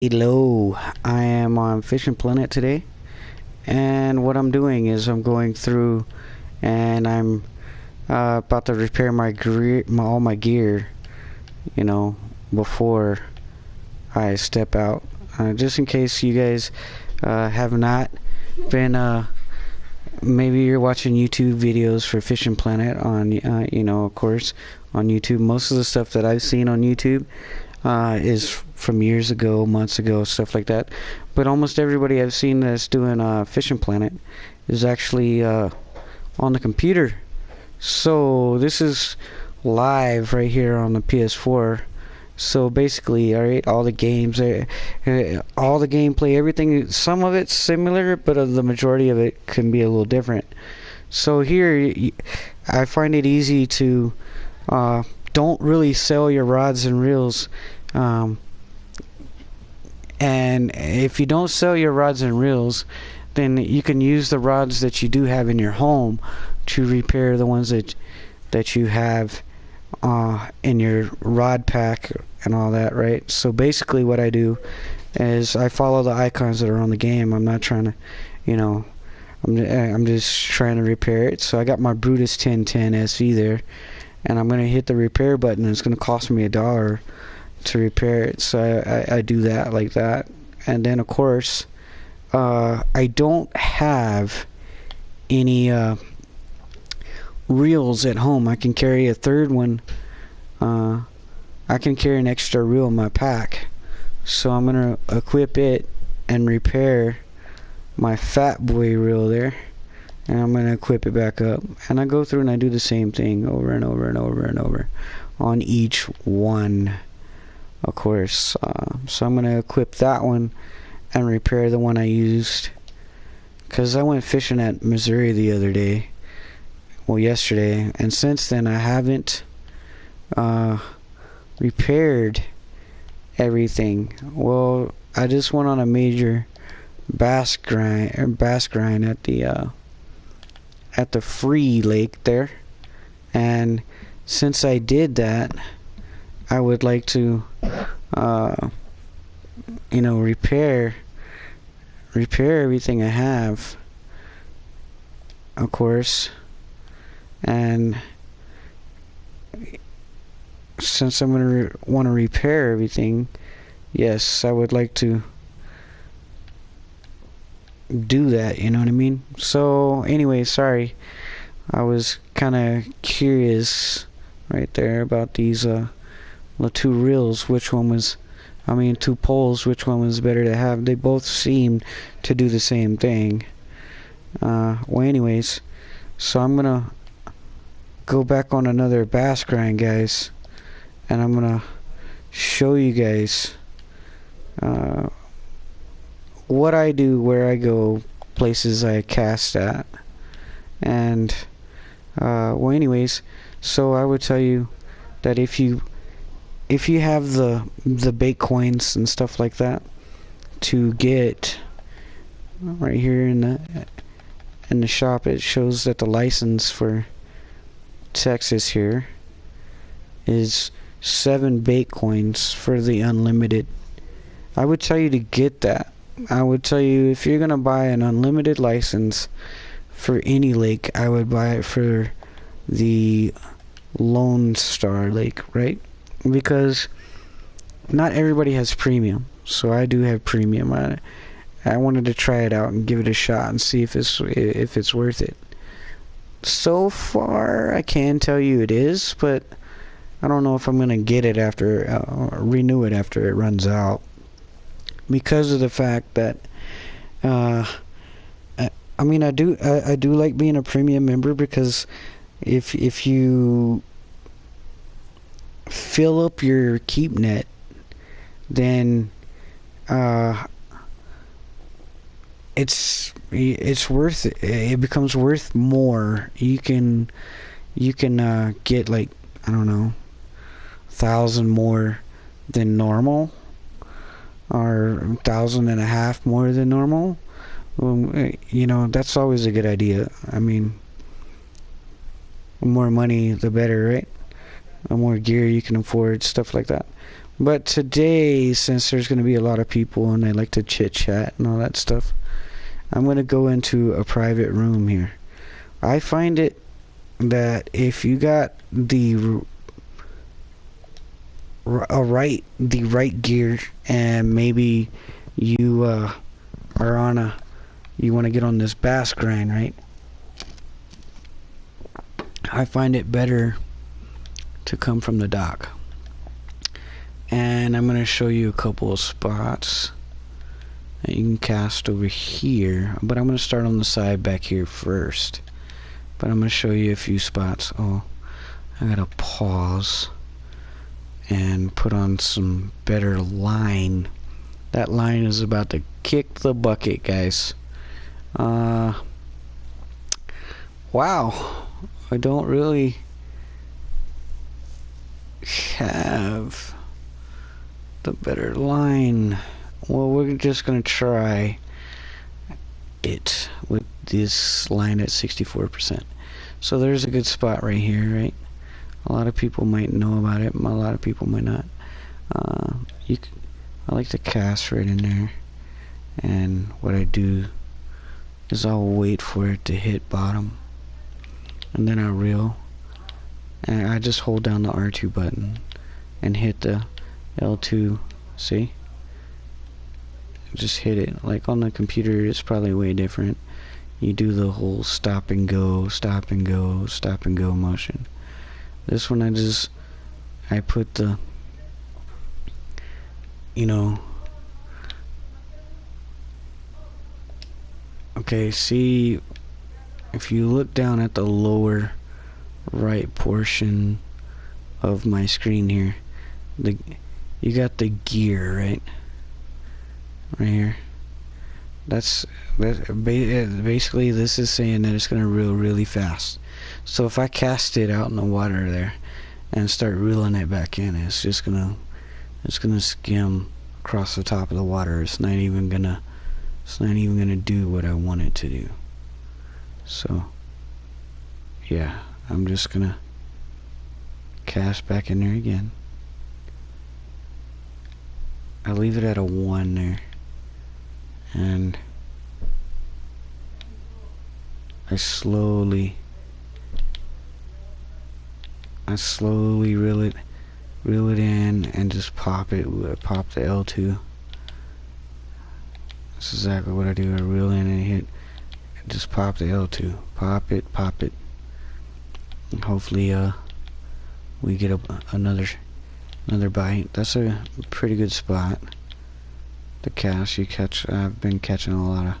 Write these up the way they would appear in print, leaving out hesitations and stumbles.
Hello, I am on Fishing Planet today, and what I'm doing is I'm going through and I'm about to repair all my gear, you know, before I step out. Just in case you guys have not been, maybe you're watching YouTube videos for Fishing Planet on, of course, on YouTube. Most of the stuff that I've seen on YouTube is from years ago, months ago, stuff like that. But almost everybody I've seen that's doing Fishing Planet is actually on the computer. So this is live right here on the PS4. So basically, alright, all the games, all the gameplay, everything, some of it's similar, but the majority of it can be a little different. So here, I find it easy to don't really sell your rods and reels. And if you don't sell your rods and reels, then you can use the rods that you do have in your home to repair the ones that you have in your rod pack and all that, right? So basically what I do is I follow the icons that are on the game. I'm not trying to, I'm just trying to repair it. So I got my Brutus 1010 SV there, and I'm going to hit the repair button, and it's going to cost me $1 to repair it. So I do that like that. And then of course I don't have any reels at home. I can carry a third one. I can carry an extra reel in my pack, so I'm gonna equip it and repair my fat boy reel there, and I'm gonna equip it back up, and I go through and I do the same thing over and over and over and over on each one, of course. So I'm gonna equip that one and repair the one I used, because I went fishing at Missouri the other day, well, yesterday, and since then I haven't repaired everything. Well, I just went on a major bass grind at the free lake there, and since I did that, I would like to repair everything I have, of course. And since I'm going to want to repair everything, yes, I would like to do that, you know what I mean? So anyway, sorry, I was kind of curious right there about these the two reels, two poles, which one was better to have. They both seem to do the same thing. Well, anyways, so I'm gonna go back on another bass grind, guys, and I'm gonna show you guys what I do, where I go, places I cast at, and well, anyways, so I would tell you that if you have the bait coins and stuff like that, to get right here in the shop, it shows that the license for Texas here is 7 bait coins for the unlimited. I would tell you to get that. I would tell you, if you're gonna buy an unlimited license for any lake, I would buy it for the Lone Star Lake, right? Because not everybody has premium, so I do have premium. I wanted to try it out and give it a shot and see if it's worth it. So far, I can tell you it is, but I don't know if I'm gonna get it renew it after it runs out, because of the fact that I do like being a premium member, because if you fill up your keep net, then it's worth it. It becomes worth more. You can get, like, I don't know, 1,000 more than normal, or 1,500 more than normal. That's always a good idea. I mean, the more money the better, right? The more gear you can afford, stuff like that. But today, since there's going to be a lot of people and I like to chit chat and all that stuff, I'm going to go into a private room here. I find it that if you got the right gear, and maybe you are on you want to get on this bass grind, right? I find it better to come from the dock. And I'm going to show you a couple of spots that you can cast over here, but I'm going to start on the side back here first. But I'm going to show you a few spots. Oh, I got to pause and put on some better line. That line is about to kick the bucket, guys. Wow, I don't really have the better line. Well, we're just gonna try it with this line at 64%. So there's a good spot right here, right? A lot of people might know about it, a lot of people might not. I like to cast right in there, and what I do is I'll wait for it to hit bottom, and then I reel, and I just hold down the R2 button and hit the L2. See? Just hit it. Like on the computer, it's probably way different. You do the whole stop and go, stop and go, stop and go motion. This one I put the, okay, see, if you look down at the lower right portion of my screen here, you got the gear, right here. That's basically, this is saying that it's gonna reel really fast. So if I cast it out in the water there and start reeling it back in, it's gonna skim across the top of the water. It's not even gonna do what I want it to do. So yeah, I'm just gonna cast back in there again. I leave it at a 1 there, and I slowly reel it in and just pop the L2. That's exactly what I do. I reel in and hit, and just pop the L2, pop it, and hopefully we get another bite. That's a pretty good spot to cast. I've been catching a lot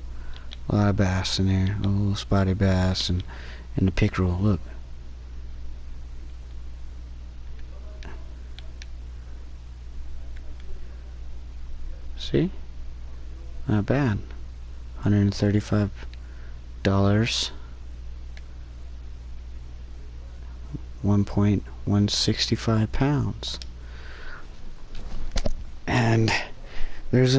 of bass in there, a little spotted bass and the pickerel. Look, see, not bad. $135, 1.165 pounds. And there's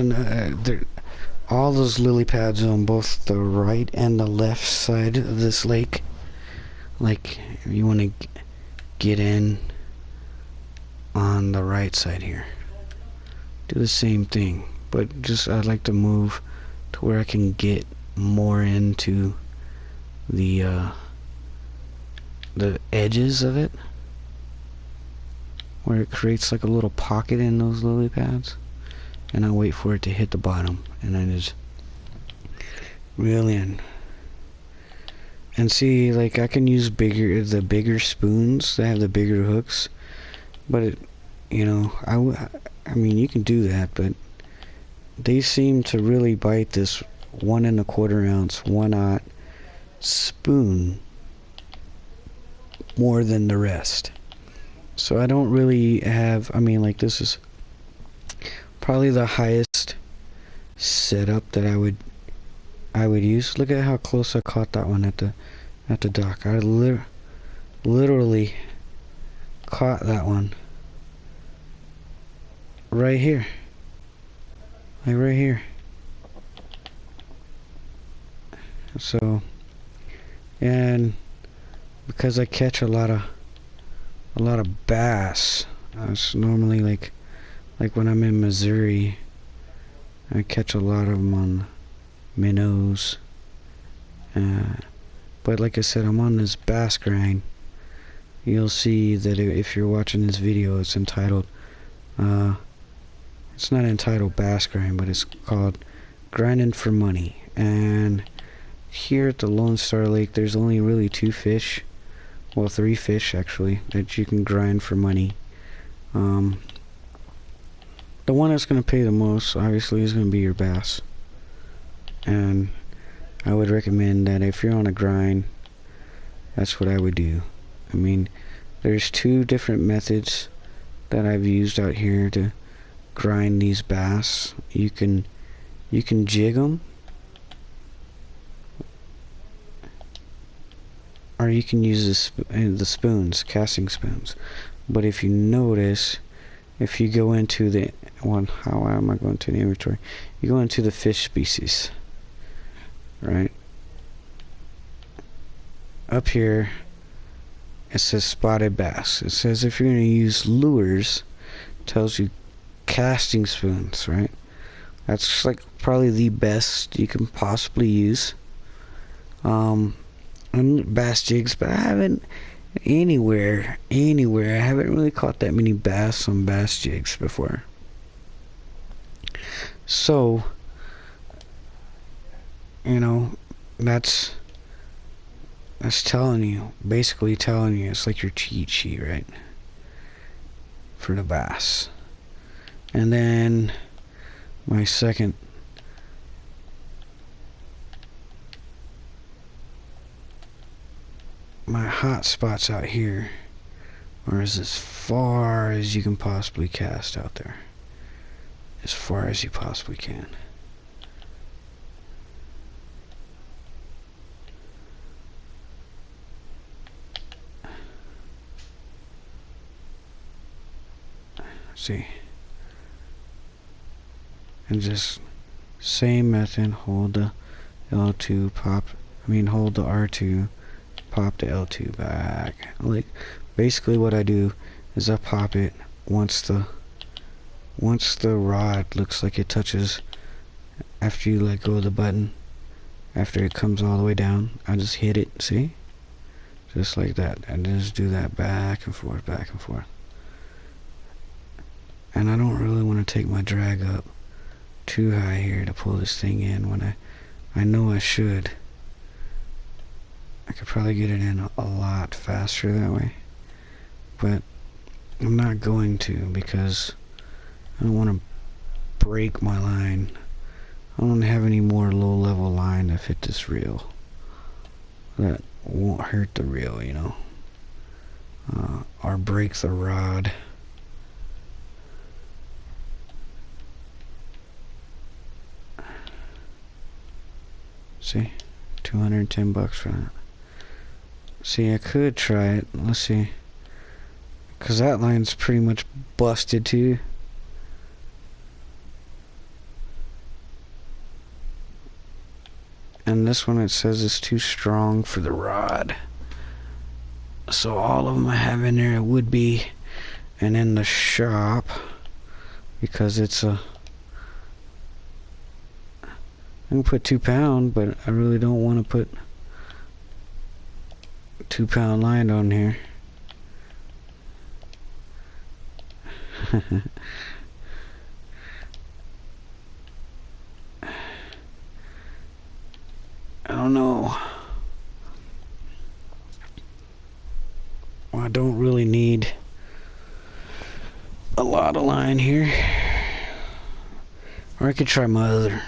all those lily pads on both the right and the left side of this lake. Like, if you want to get in on the right side here, do the same thing, but just I'd like to move to where I can get more into the edges of it, where it creates like a little pocket in those lily pads, and I wait for it to hit the bottom, and I just reel in. And see, like, I can use the bigger spoons that have the bigger hooks, but I mean, you can do that, but they seem to really bite this 1 1/4 ounce 1/0 spoon more than the rest. So I don't really have, I mean, like, this is probably the highest setup that I would use. Look at how close I caught that one at the dock. I literally caught that one right here, like right here. So, and because I catch a lot of bass, it's normally like Like when I'm in Missouri, I catch a lot of them on minnows. But like I said, I'm on this bass grind. You'll see that if you're watching this video, it's entitled, it's not entitled Bass Grind, but it's called Grinding for Money. And here at the Lone Star Lake, there's only really 2 fish, well 3 fish actually, that you can grind for money. The one that's going to pay the most, obviously, is going to be your bass. And I would recommend that if you're on a grind, that's what I would do. I mean, there's 2 different methods that I've used out here to grind these bass. You can jig them, or you can use the spoons, casting spoons. But if you notice, if you go into the how am I going to the inventory? You go into the fish species, right? Up here, it says spotted bass. It says if you're going to use lures, it tells you casting spoons, right? That's like probably the best you can possibly use. And bass jigs, but I haven't anywhere, I haven't really caught that many bass on bass jigs before. So, you know, that's telling you, basically telling you, it's like your cheat sheet, right? For the bass. And then my second my hot spots out here are as far as you can possibly cast out there. As far as you possibly can. See. And just same method, hold the L2, hold the R2, pop the L2 back. Like, basically what I do is I pop it once the rod looks like it touches, after you let go of the button, after it comes all the way down, I just hit it, see? Just like that. And just do that back and forth, back and forth. And I don't really want to take my drag up too high here to pull this thing in when I know I should. I could probably get it in a lot faster that way. But I'm not going to, because I don't want to break my line. I don't have any more low-level line to fit this reel. That won't hurt the reel, you know. Or break the rod. See? $210 for that. See, I could try it. Let's see. Because that line's pretty much busted too. And this one, it says it's too strong for the rod. So all of them I have in there would be, and in the shop, because it's a, I can put 2 pound, but I really don't want to put 2 pound line on here. I don't know. Well, I don't really need a lot of line here. Or I could try my other.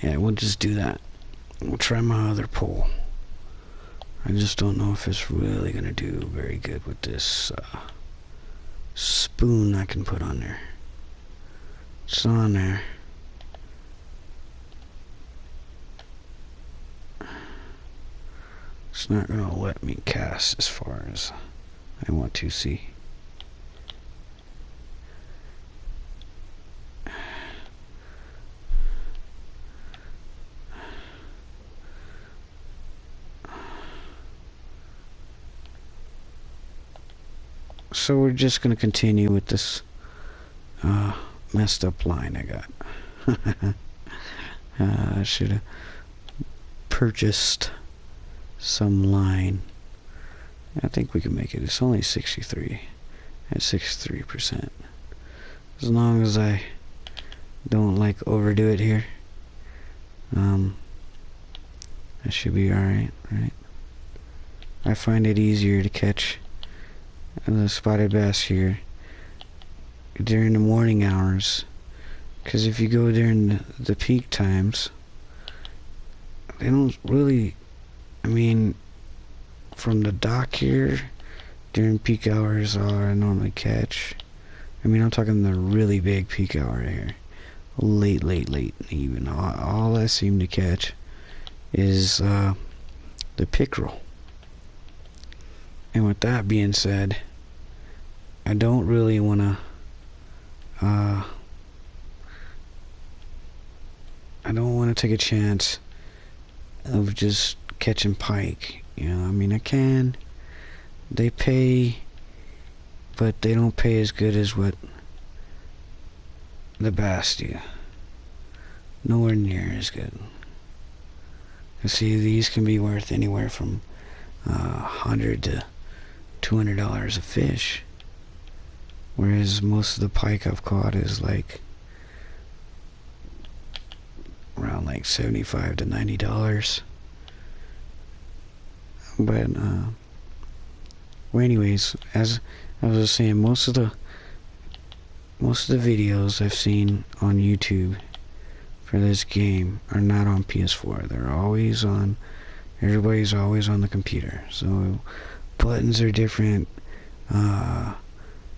Yeah, we'll just do that. We'll try my other pole. I just don't know if it's really going to do very good with this spoon I can put on there. It's on there. It's not going to let me cast as far as I want to, see. So we're just going to continue with this messed up line I got. I should have purchased some line. I think we can make it. It's only 63 at 63%. As long as I don't like overdo it here, that should be alright, right? I find it easier to catch the spotted bass here during the morning hours, because if you go during the peak times, they don't really, I mean, from the dock here, during peak hours, all I normally catch, I mean, I'm talking the really big peak hour here, late even, all I seem to catch is the pickerel. And with that being said, I don't really want to I don't want to take a chance of just catching pike. You know, I mean, I can. They pay, but they don't pay as good as what the bass do. Nowhere near as good. You see, these can be worth anywhere from $100 to $200 a fish, whereas most of the pike I've caught is like around like $75 to $90. But well, anyways, as I was saying, most of the videos I've seen on YouTube for this game are not on PS4. They're always on, everybody's always on the computer. So buttons are different. I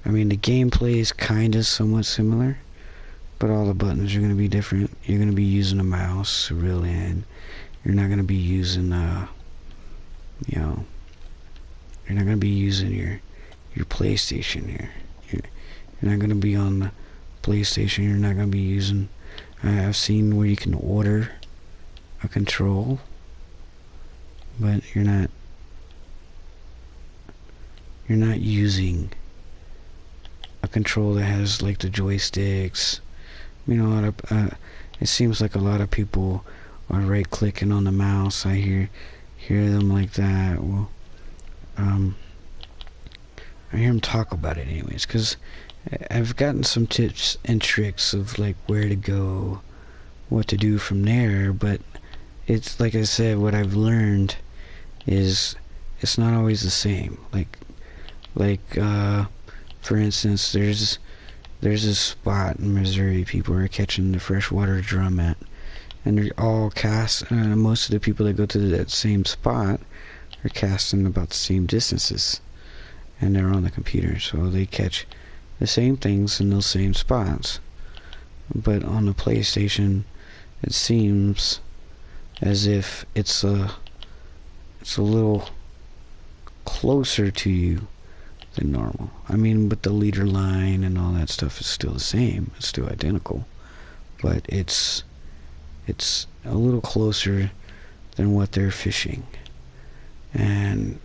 mean, the gameplay is kind of somewhat similar, but all the buttons are going to be different. You're going to be using a mouse to reel in. You're not going to be using you know, you're not going to be using your PlayStation here. You're not going to be on the PlayStation. You're not going to be using, I've seen where you can order a control, but you're not using a control that has like the joysticks. You know, a lot of it seems like a lot of people are right clicking on the mouse. I hear them like that. Well, I hear them talk about it anyways, because I've gotten some tips and tricks of like where to go, what to do from there, but it's like I said, what I've learned is it's not always the same. Like for instance, there's this spot in Missouri people are catching the freshwater drum at, and they're all cast, most of the people that go to that same spot are casting about the same distances, and they're on the computer, so they catch the same things in those same spots. But on the PlayStation, it seems as if it's a little closer to you than normal. I mean, but the leader line and all that stuff is still the same. It's still identical, but it's a little closer than what they're fishing. And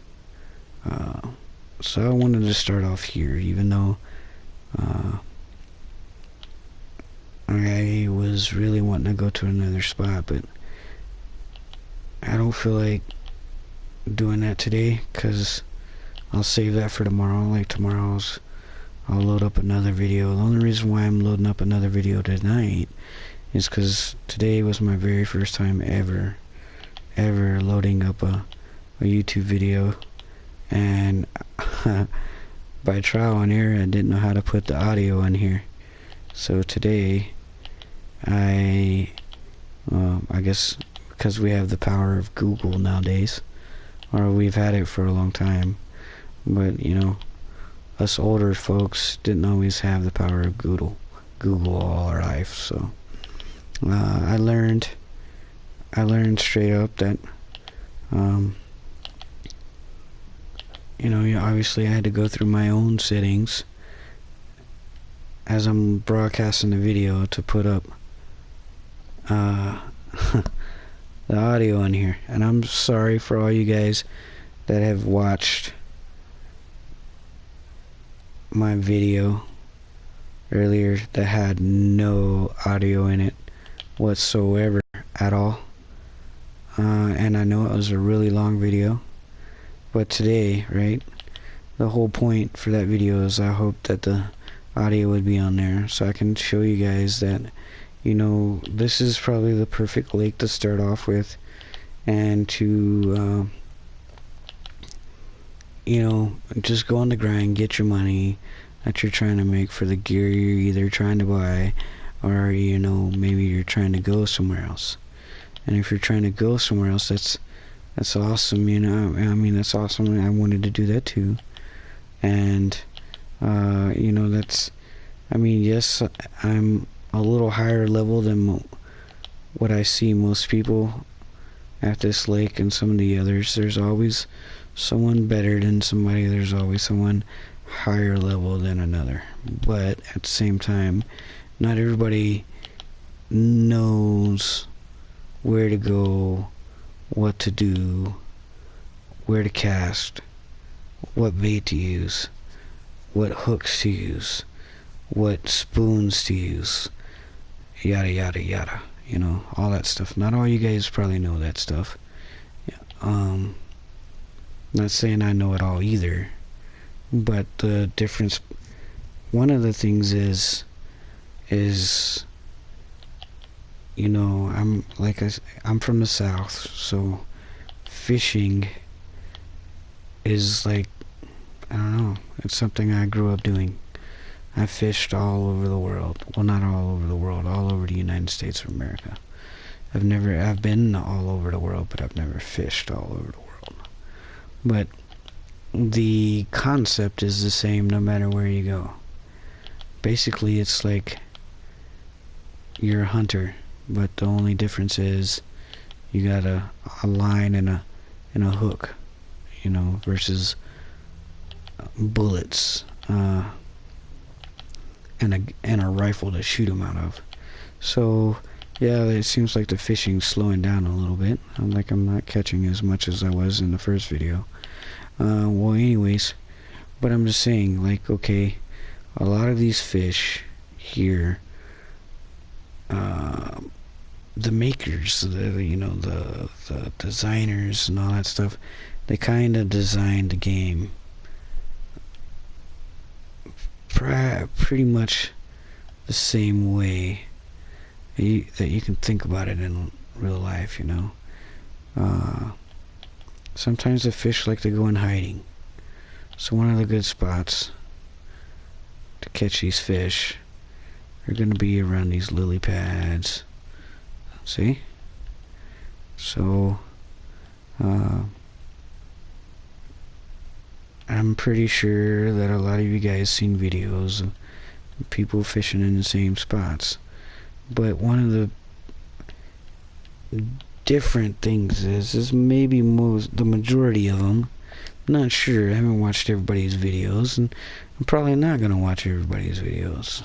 so I wanted to start off here, even though I was really wanting to go to another spot, but I don't feel like doing that today, because I'll save that for tomorrow. Like tomorrow's, I'll load up another video. The only reason why I'm loading up another video tonight is because today was my very first time ever loading up a YouTube video, and by trial and error I didn't know how to put the audio in here. So today I guess because we have the power of Google nowadays, or we've had it for a long time, but you know, us older folks didn't always have the power of Google all our life. So I learned straight up that you know, obviously I had to go through my own settings as I'm broadcasting the video to put up the audio in here. And I'm sorry for all you guys that have watched my video earlier that had no audio in it whatsoever at all. And I know it was a really long video, but today, right, the whole point for that video is I hope that the audio would be on there so I can show you guys that, you know, this is probably the perfect lake to start off with, and to you know, just go on the grind, get your money that you're trying to make for the gear you're either trying to buy, or, you know, maybe you're trying to go somewhere else. And if you're trying to go somewhere else, that's awesome, you know. I mean, that's awesome. I wanted to do that too. And you know, that's, I mean, yes, I'm a little higher level than what I see most people at this lake and some of the others. There's always someone better than somebody. There's always someone higher level than another. But at the same time, not everybody knows where to go, what to do, where to cast, what bait to use, what hooks to use, what spoons to use, yada yada yada, you know, all that stuff. Not all you guys probably know that stuff. Not saying I know it all either, but the difference, one of the things is you know, I'm from the South, so fishing is like, I don't know, it's something I grew up doing. I fished all over the world. Well, not all over the world, all over the United States of America. I've been all over the world, but I've never fished all over the world. But the concept is the same no matter where you go. Basically, it's like you're a hunter, but the only difference is you got a line and a hook, you know, versus bullets and a rifle to shoot them out of. So yeah, it seems like the fishing's slowing down a little bit. Like I'm not catching as much as I was in the first video. Well, anyways, but I'm just saying, like, okay, a lot of these fish here, the makers, you know, the designers and all that stuff, they kind of designed the game pretty much the same way that you can think about it in real life, you know. Sometimes the fish like to go in hiding. So one of the good spots to catch these fish are going to be around these lily pads. See? So I'm pretty sure that a lot of you guys seen videos of people fishing in the same spots. But one of the different things is maybe the majority of them, I'm not sure, I haven't watched everybody's videos, and I'm probably not going to watch everybody's videos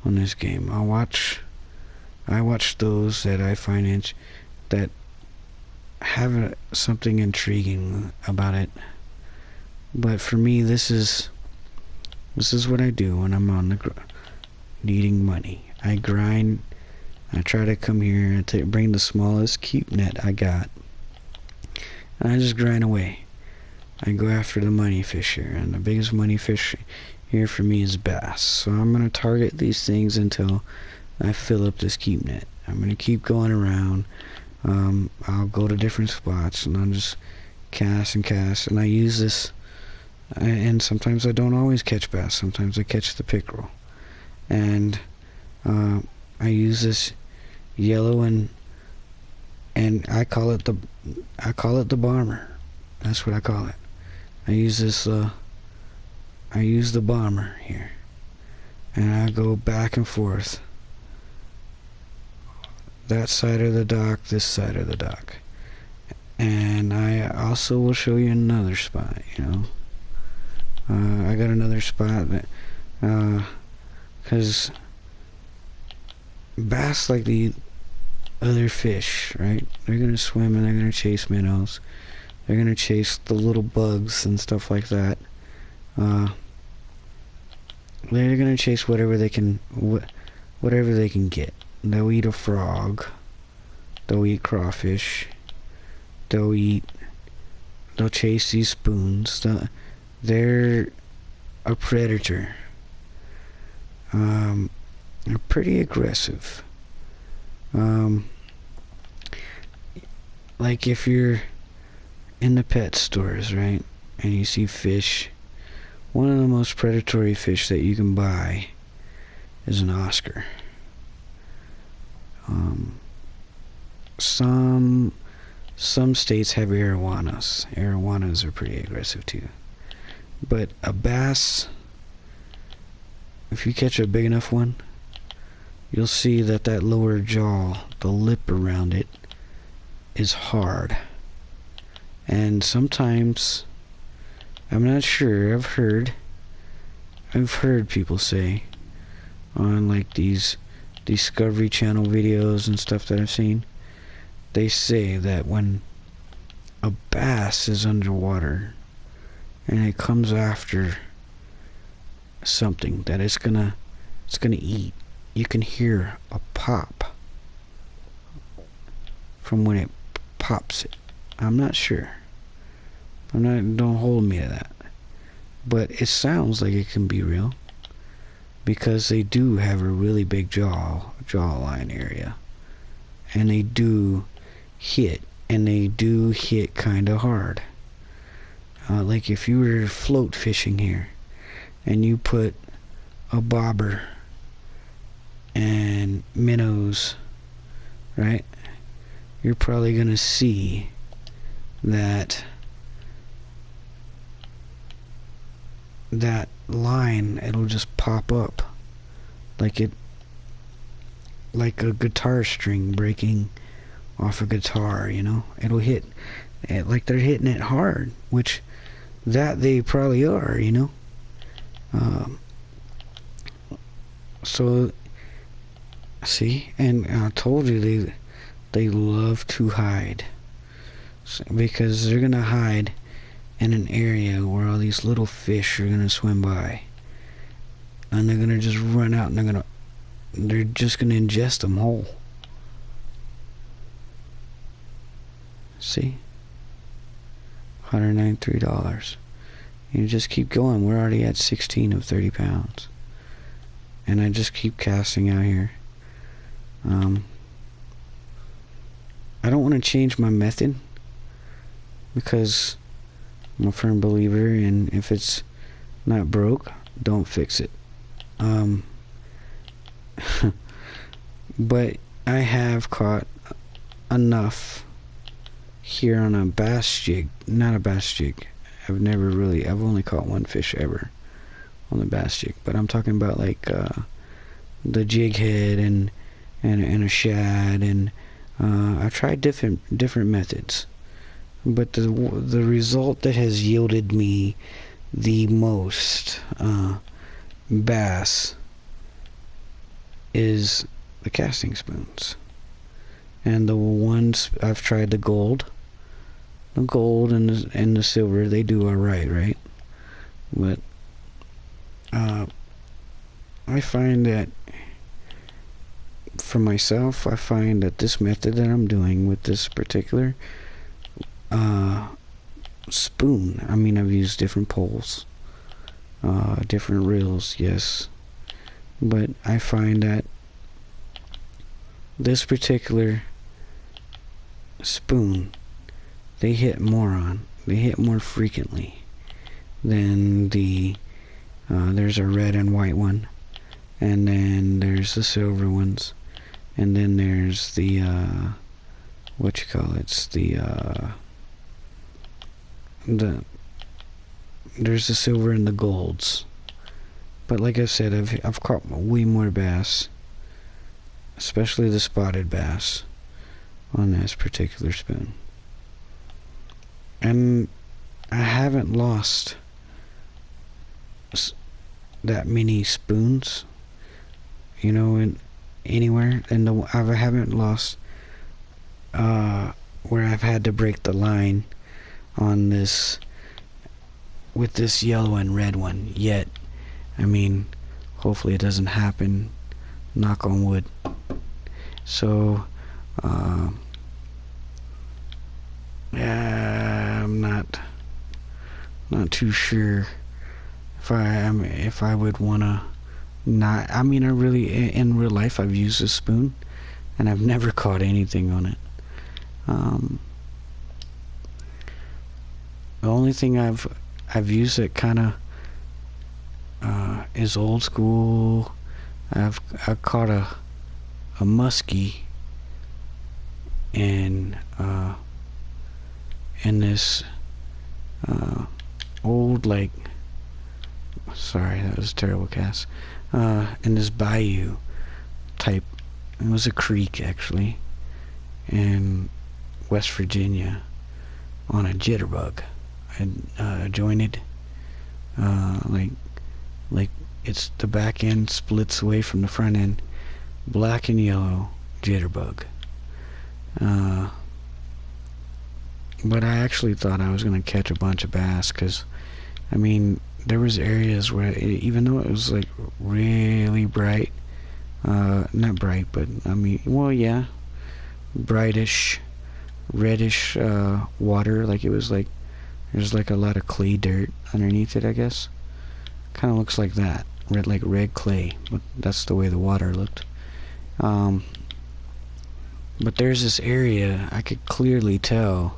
on this game. I watch those that I find that have something intriguing about it. But for me, this is what I do when I'm on the needing money. I grind. I try to come here and bring the smallest keep net I got, and I just grind away. I go after the money fish here, and the biggest money fish here for me is bass. So I'm gonna target these things until I fill up this keep net. I'm gonna keep going around. I'll go to different spots, and I'll just cast and cast, and I use this. And sometimes I don't always catch bass. Sometimes I catch the pickerel, and I use this yellow and I call it the bomber. That's what I call it. I use this I use the bomber here, and I go back and forth. That side of the dock, this side of the dock, and I also will show you another spot. You know, I got another spot that because bass, like the other fish, right? They're gonna swim and they're gonna chase minnows. They're gonna chase the little bugs and stuff like that. They're gonna chase whatever they can, whatever they can get. They'll eat a frog. They'll eat crawfish. They'll chase these spoons. They're a predator. They're pretty aggressive. Like if you're in the pet stores, right, and you see fish, one of the most predatory fish that you can buy is an Oscar. Some states have arowanas. Arowanas are pretty aggressive too. But a bass, if you catch a big enough one, you'll see that lower jaw, the lip around it, is hard. And sometimes, I'm not sure, I've heard people say on like these Discovery Channel videos and stuff that I've seen, they say that when a bass is underwater and it comes after something that it's gonna eat, you can hear a pop from when it pops it. I'm not sure. Don't hold me to that. But it sounds like it can be real, because they do have a really big jawline area, and they do hit kind of hard. Like if you were float fishing here and you put a bobber and minnows, right, you're probably gonna see that line, it'll just pop up like a guitar string breaking off a guitar, you know. It'll hit it like they're hitting it hard, which that they probably are, you know. So see, and I told you they love to hide, because they're gonna hide in an area where all these little fish are gonna swim by, and they're gonna just run out, and they're just gonna ingest them whole. See, $193. You just keep going. We're already at 16 of 30 pounds, and I just keep casting out here. I don't want to change my method, because I'm a firm believer in, if it's not broke, don't fix it. But I have caught enough here on a bass jig. Not a bass jig. I've only caught one fish ever on the bass jig. But I'm talking about like the jig head and a shad, and I've tried different methods. But the result that has yielded me the most bass is the casting spoons. And the ones I've tried, the gold and the silver, they do alright, right? But I find that for myself, I find that this method that I'm doing with this particular spoon, I mean, I've used different poles, different reels, yes, but I find that this particular spoon, they hit more frequently than there's a red and white one, and then there's the silver ones, and then there's the there's the silver and the golds. But like I said, I've caught way more bass, especially the spotted bass, on this particular spoon. And I haven't lost that many spoons, you know, anywhere. And I haven't lost where I've had to break the line on this with this yellow and red one yet. I mean, hopefully it doesn't happen. Knock on wood. So, yeah, I'm not too sure if I would wanna not. I mean, I really in real life I've used a spoon, and I've never caught anything on it. The only thing I've used that kind of is old school. I caught a muskie in this old, like, sorry, that was a terrible cast, in this bayou type. It was a creek actually in West Virginia on a jitterbug. I jointed like it's the back end splits away from the front end, black and yellow jitterbug. But I actually thought I was gonna catch a bunch of bass, because I mean there was areas where even though it was like really bright, not bright, but I mean, well, yeah, brightish reddish water, like it was like there's like a lot of clay dirt underneath it, I guess. Kind of looks like that, like red clay, but that's the way the water looked. But there's this area I could clearly tell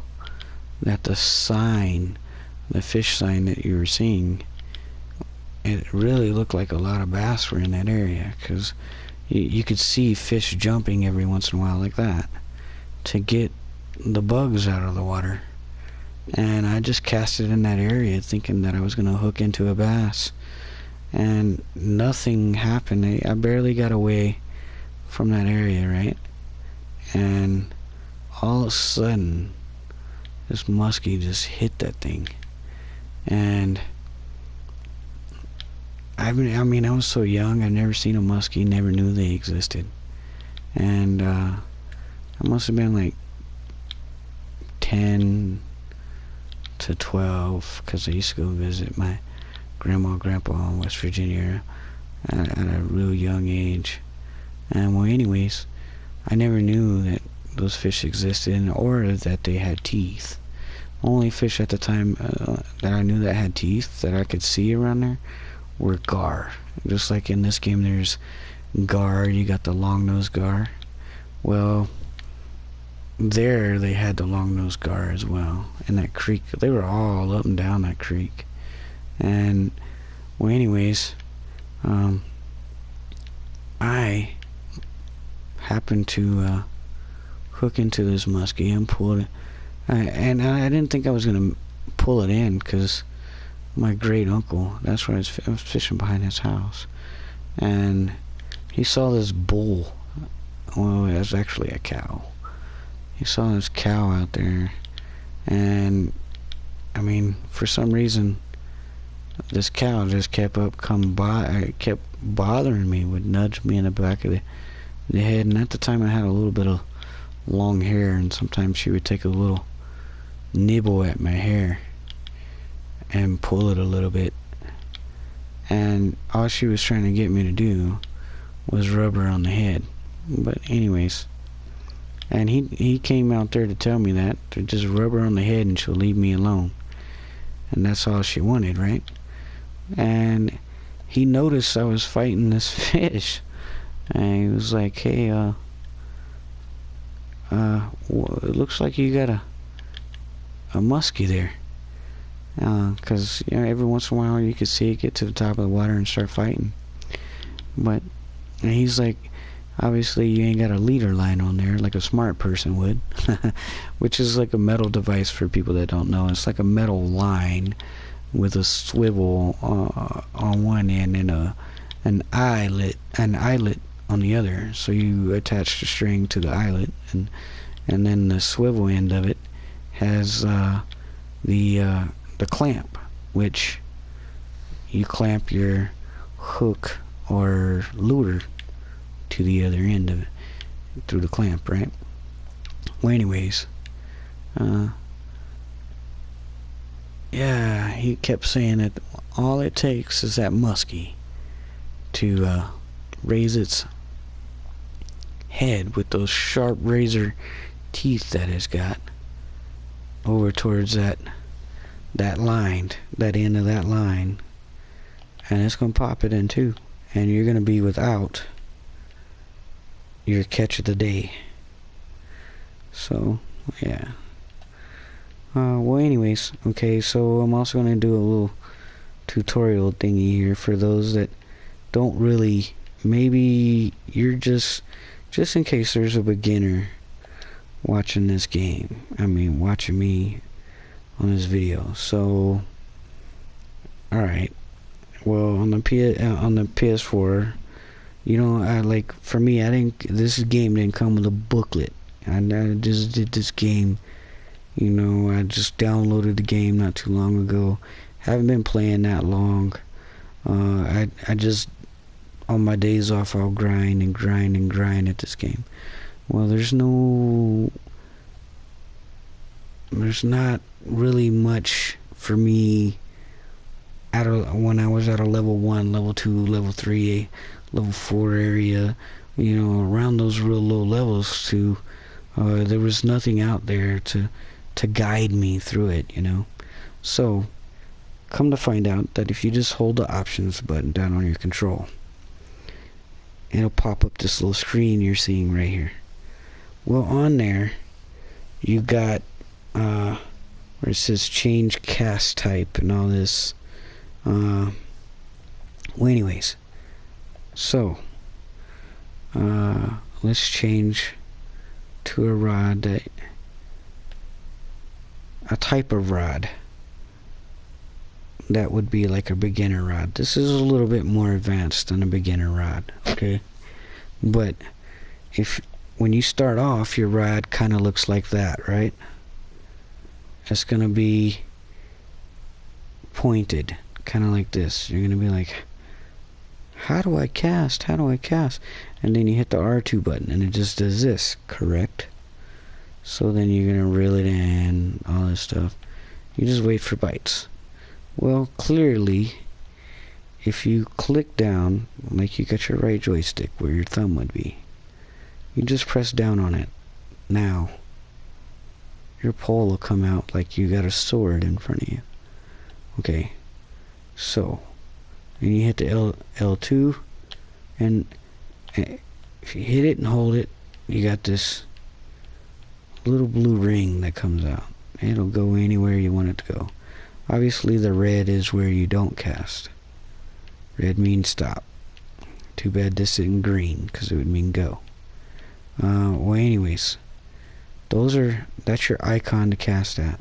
that the fish sign that you were seeing, it really looked like a lot of bass were in that area, because you could see fish jumping every once in a while like that to get the bugs out of the water. And I just cast it in that area thinking that I was going to hook into a bass, and nothing happened. I barely got away from that area, right? And all of a sudden this muskie just hit that thing. And I mean, I was so young, I'd never seen a muskie, never knew they existed. And I must have been like 10 to 12, because I used to go visit my grandma and grandpa in West Virginia at a real young age. And well, anyways, I never knew that those fish existed or that they had teeth. Only fish at the time that I knew that had teeth that I could see around there were gar. Just like in this game there's gar, you got the long-nosed gar. Well, there they had the long-nosed gar as well. In that creek, they were all up and down that creek. And well, anyways, I happened to hook into this muskie and pull it. And I didn't think I was gonna pull it in, because my great uncle, that's where I was fishing behind his house, and he saw this bull. Well, it was actually a cow. He saw this cow out there, and I mean, for some reason, this cow just kept bothering me, would nudge me in the back of the head. And at the time I had a little bit of long hair, and sometimes she would take a little nibble at my hair and pull it a little bit, and all she was trying to get me to do was rub her on the head. But anyways, and he came out there to tell me that, to just rub her on the head and she'll leave me alone, and that's all she wanted, right? And he noticed I was fighting this fish, and he was like, hey, it looks like you got a muskie there, because you know, every once in a while you could see it get to the top of the water and start fighting. But and he's like, obviously you ain't got a leader line on there like a smart person would, which is like a metal device for people that don't know. It's like a metal line with a swivel on one end and an eyelet on the other. So you attach the string to the eyelet, and then the swivel end of it has the clamp, which you clamp your hook or lure to the other end of it through the clamp, right? Well, anyways, yeah, he kept saying that all it takes is that muskie to raise its head with those sharp razor teeth that it's got over towards that line, that end of that line, and it's gonna pop it in too, and you're gonna be without your catch of the day. So yeah. Well, anyways, okay, so I'm also gonna do a little tutorial thingy here for those that don't really, maybe you're just in case there's a beginner watching this game, watching me on this video. So alright, well, on the PS4, for me, this game didn't come with a booklet. I just did this game, I just downloaded the game not too long ago. Haven't been playing that long. I just, on my days off, I'll grind at this game. Well, there's not really much for me when I was at a level 1, level 2, level 3, level 4 area, around those real low levels there was nothing out there to guide me through it, So, come to find out that if you just hold the options button down on your control, it'll pop up this little screen you're seeing right here. Well, on there, you got where it says change cast type and all this. Well, anyways, so let's change to a type of rod that would be like a beginner rod. This is a little bit more advanced than a beginner rod, okay? But when you start off, your rod kind of looks like that, right? It's gonna be pointed, kind of like this. You're gonna be like, how do I cast? And then you hit the R2 button and it just does this, correct? So then you're gonna reel it in, all this stuff. You just wait for bites. Well, clearly, if you click down, like you got your right joystick where your thumb would be, you just press down on it. Now, your pole will come out like you got a sword in front of you. Okay, so, and you hit the L2, and if you hit it and hold it, you got this little blue ring that comes out. It'll go anywhere you want it to go. Obviously, the red is where you don't cast. Red means stop. Too bad this isn't green, because it would mean go. Well, anyways, that's your icon to cast at.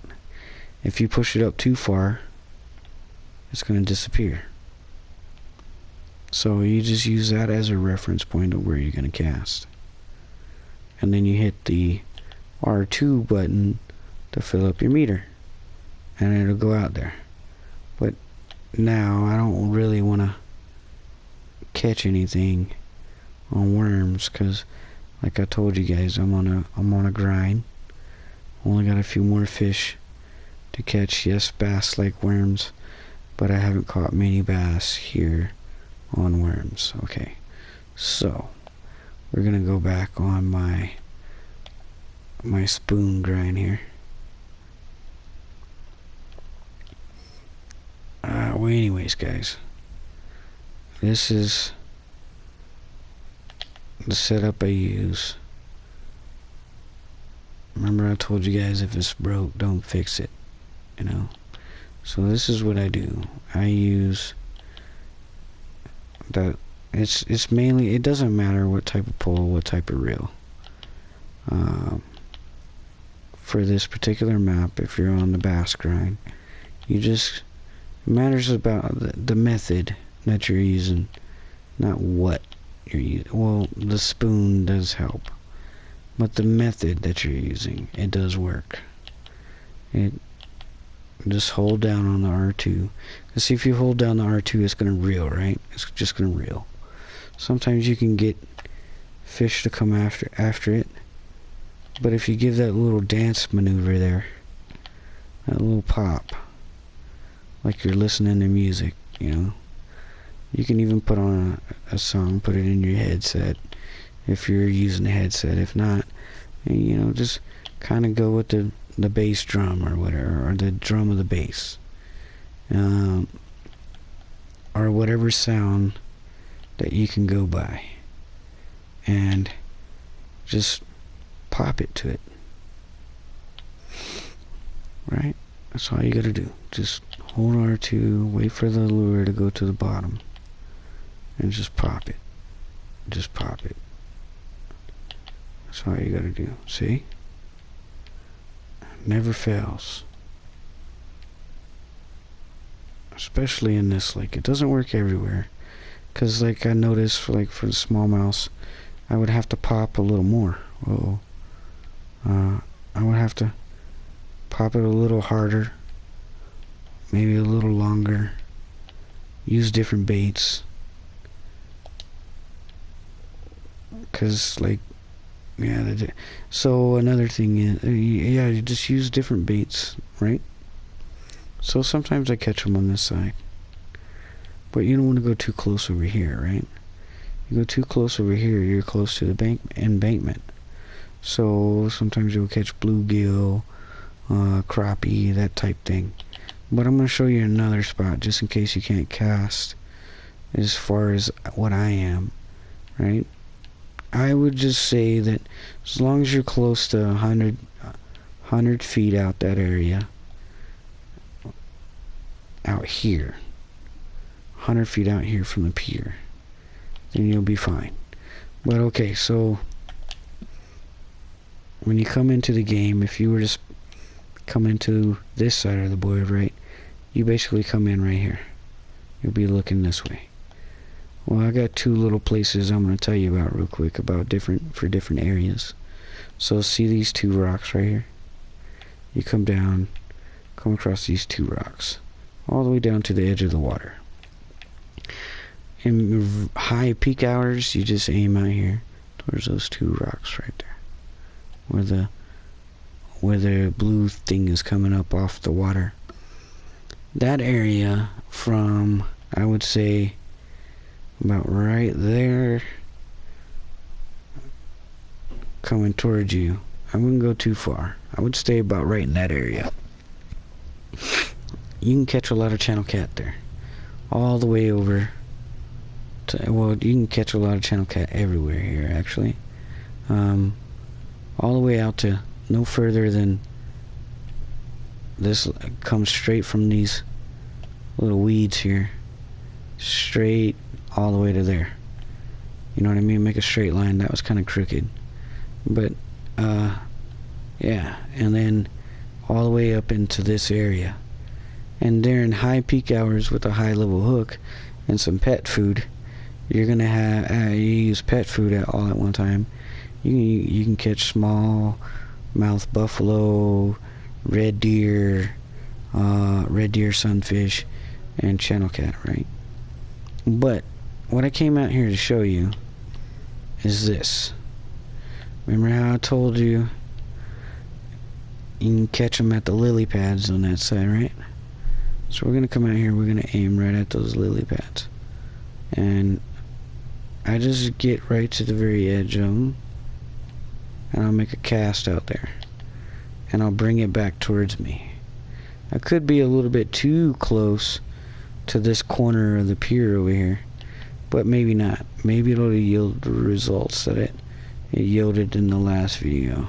If you push it up too far, it's going to disappear. So you just use that as a reference point of where you're going to cast. And then you hit the R2 button to fill up your meter, and it'll go out there. But now I don't really want to catch anything on worms, because like I told you guys, I'm on a grind. Only got a few more fish to catch. Yes, bass like worms, but I haven't caught many bass here on worms. Okay, so we're gonna go back on my spoon grind here. Well, anyways, guys, this is the setup I use. Remember I told you guys, if it's broke, don't fix it, So this is what I do. I use that. It's mainly, it doesn't matter what type of pole, what type of reel. For this particular map, if you're on the bass grind, it matters about the method that you're using, not what you're using. Well, the spoon does help, but the method that you're using, it does work. Just hold down on the R2. Because if you hold down the R2, it's going to reel, right? It's just going to reel. Sometimes you can get fish to come after it, but if you give that little dance maneuver there, that little pop, like you're listening to music, You can even put on a song, put it in your headset if you're using a headset. If not, you know, just kind of go with the bass drum or whatever, or the drum of the bass, or whatever sound that you can go by, and just pop it to it. Right? That's all you gotta do. Just hold R2, wait for the lure to go to the bottom, and just pop it. Just pop it. That's all you gotta do. See? Never fails. Especially in this lake. It doesn't work everywhere. Because, like, I noticed, for the smallmouth, I would have to pop a little more. I would have to pop it a little harder. Maybe a little longer. Use different baits. Because, like, yeah. So, another thing is, yeah, you just use different baits, right? So, sometimes I catch them on this side. But you don't want to go too close over here, right? You go too close over here, you're close to the embankment. So, sometimes you'll catch bluegill, crappie, that type thing. But I'm going to show you another spot, just in case you can't cast as far as what I am, right? I would just say that as long as you're close to 100 feet out that area, out here, 100 feet out here from the pier, then you'll be fine. But okay, so when you come into the game, if you were to come into this side of the board, right, you basically come in right here. You'll be looking this way. Well, I got two little places I'm going to tell you about real quick, about different areas. So see these two rocks right here? You come down, come across these two rocks, all the way down to the edge of the water. In high peak hours, you just aim out here towards those two rocks right there, where the blue thing is coming up off the water. That area from, I would say, about right there, coming towards you, I wouldn't go too far. I would stay about right in that area. You can catch a lot of channel cat there, all the way over to, well, you can catch a lot of channel cat everywhere here, actually. All the way out to no further than this. Comes straight from these little weeds here, straight all the way to there. You know what I mean? Make a straight line. That was kind of crooked, but yeah. And then all the way up into this area. And during high peak hours with a high level hook and some pet food, you're gonna have you use pet food all at one time. You can catch small mouth buffalo, red deer sunfish, and channel cat, right? But what I came out here to show you is this. Remember how I told you you can catch them at the lily pads on that side, right? So we're gonna come out here, we're gonna aim right at those lily pads, and I just get right to the very edge of them, and I'll make a cast out there, and I'll bring it back towards me. I could be a little bit too close to this corner of the pier over here, but maybe not. Maybe it'll yield the results that it yielded in the last video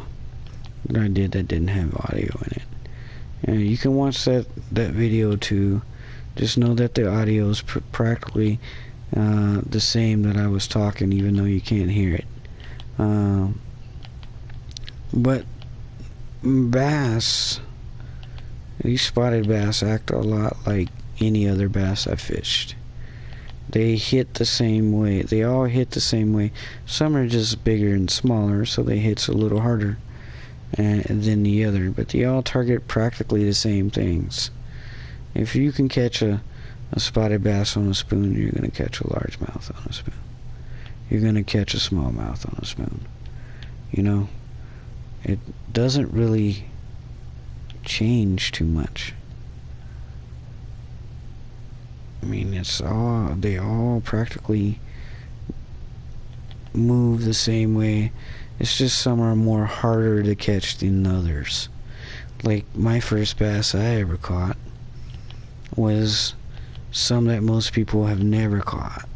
that I did that didn't have audio in it. And you can watch that video too. Just know that the audio is practically the same that I was talking, even though you can't hear it. But bass, these spotted bass act a lot like any other bass I fished. They hit the same way. They all hit the same way. Some are just bigger and smaller, so they hit a little harder than the other, but they all target practically the same things. If you can catch a spotted bass on a spoon, you're going to catch a largemouth on a spoon. You're going to catch a smallmouth on a spoon. You know, it doesn't really change too much. mean, they all practically move the same way. It's just some are more harder to catch than others. Like my first bass I ever caught was some that most people have never caught,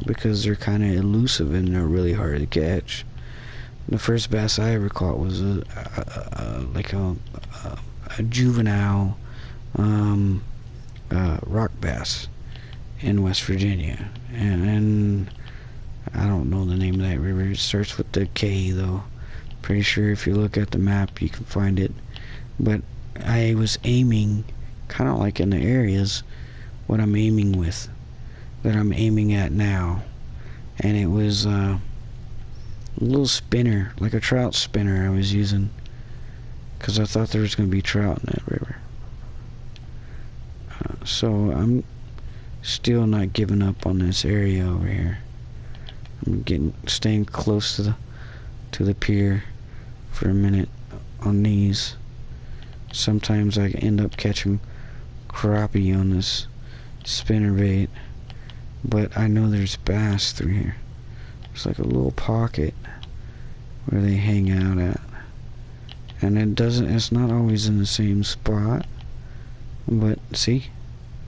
because they're kind of elusive and they're really hard to catch. The first bass I ever caught was a juvenile rock bass in West Virginia, and I don't know the name of that river. It starts with the K though. Pretty sure if you look at the map you can find it. But I was aiming kind of like in the areas what I'm aiming with, that I'm aiming at now, and it was a little spinner, like a trout spinner I was using, because I thought there was going to be trout in that river. So I'm still not giving up on this area over here. I'm staying close to the pier for a minute on these. Sometimes I end up catching crappie on this spinnerbait, but I know there's bass through here. It's like a little pocket where they hang out at, and it's not always in the same spot, but see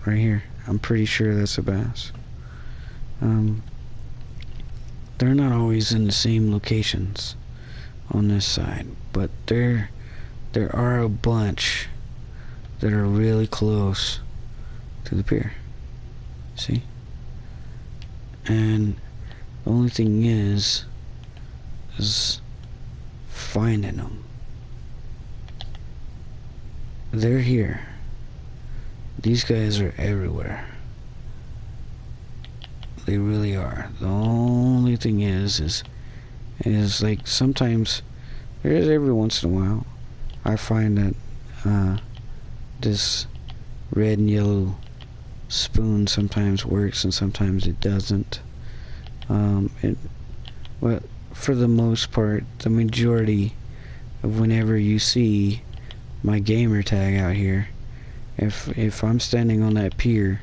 right here, I'm pretty sure that's a bass. They're not always in the same locations on this side, but there are a bunch that are really close to the pier. See? And the only thing is finding them. They're here. These guys are everywhere. They really are. The only thing is like sometimes, there is every once in a while, I find that this red and yellow spoon sometimes works and sometimes it doesn't. But for the most part, the majority of whenever you see my gamer tag out here, if I'm standing on that pier,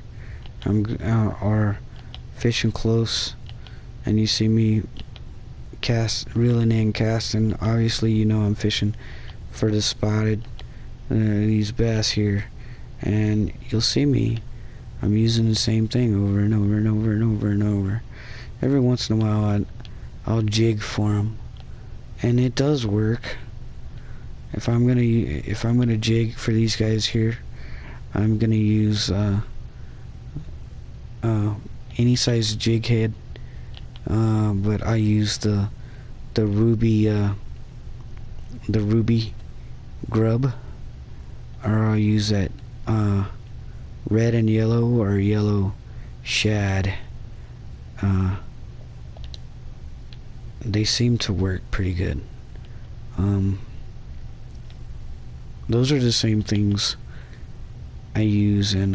or fishing close, and you see me reeling in, casting, obviously you know I'm fishing for the spotted these bass here, and you'll see me. I'm using the same thing over and over and over and over and over. Every once in a while I'll jig for them, and it does work. If I'm gonna jig for these guys here, I'm gonna use any size jig head, but I use the ruby grub, or I'll use that red and yellow or yellow shad. They seem to work pretty good. Those are the same things I use in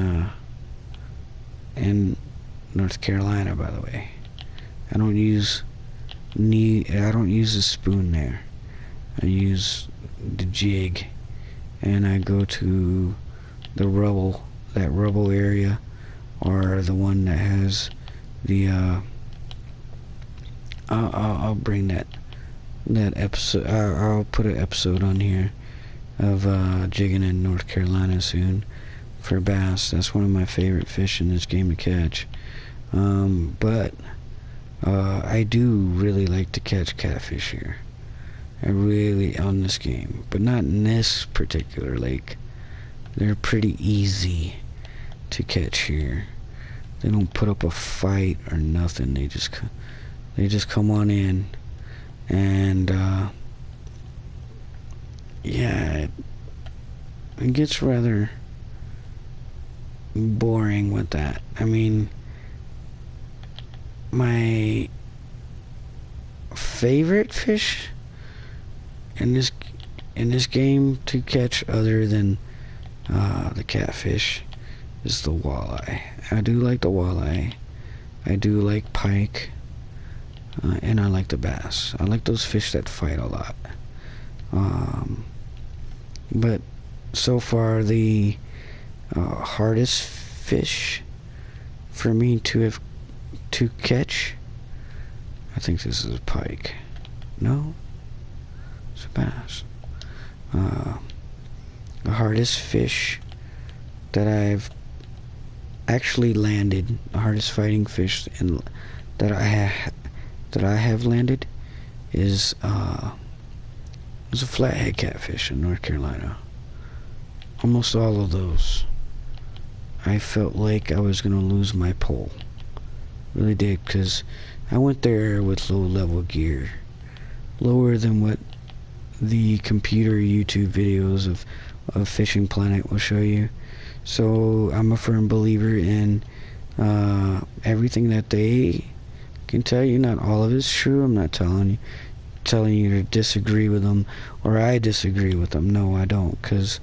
North Carolina, by the way. I don't use a spoon there. I use the jig, and I go to the that rubble area, or the one that has the I'll bring that episode. I'll put an episode on here of jigging in North Carolina soon for bass. That's one of my favorite fish in this game to catch. But I do really like to catch catfish here. I really, on this game, but not in this particular lake. They're pretty easy to catch here. They don't put up a fight or nothing. They just come on in, and yeah, it gets rather boring with that. I mean, my favorite fish in this game to catch, other than the catfish, is the walleye. I do like the walleye. I do like pike, and I like the bass. I like those fish that fight a lot. But so far the hardest fish for me to catch. I think this is a pike. No, it's a bass. The hardest fish that I've actually landed, the hardest fighting fish that I have landed is a flathead catfish in North Carolina. Almost all of those, I felt like I was gonna lose my pole. Really did, because I went there with low level gear, lower than what the computer YouTube videos of Fishing Planet will show you. So I'm a firm believer in everything that they can tell you. Not all of it's true. I'm not telling you to disagree with them, or I disagree with them. No, I don't, because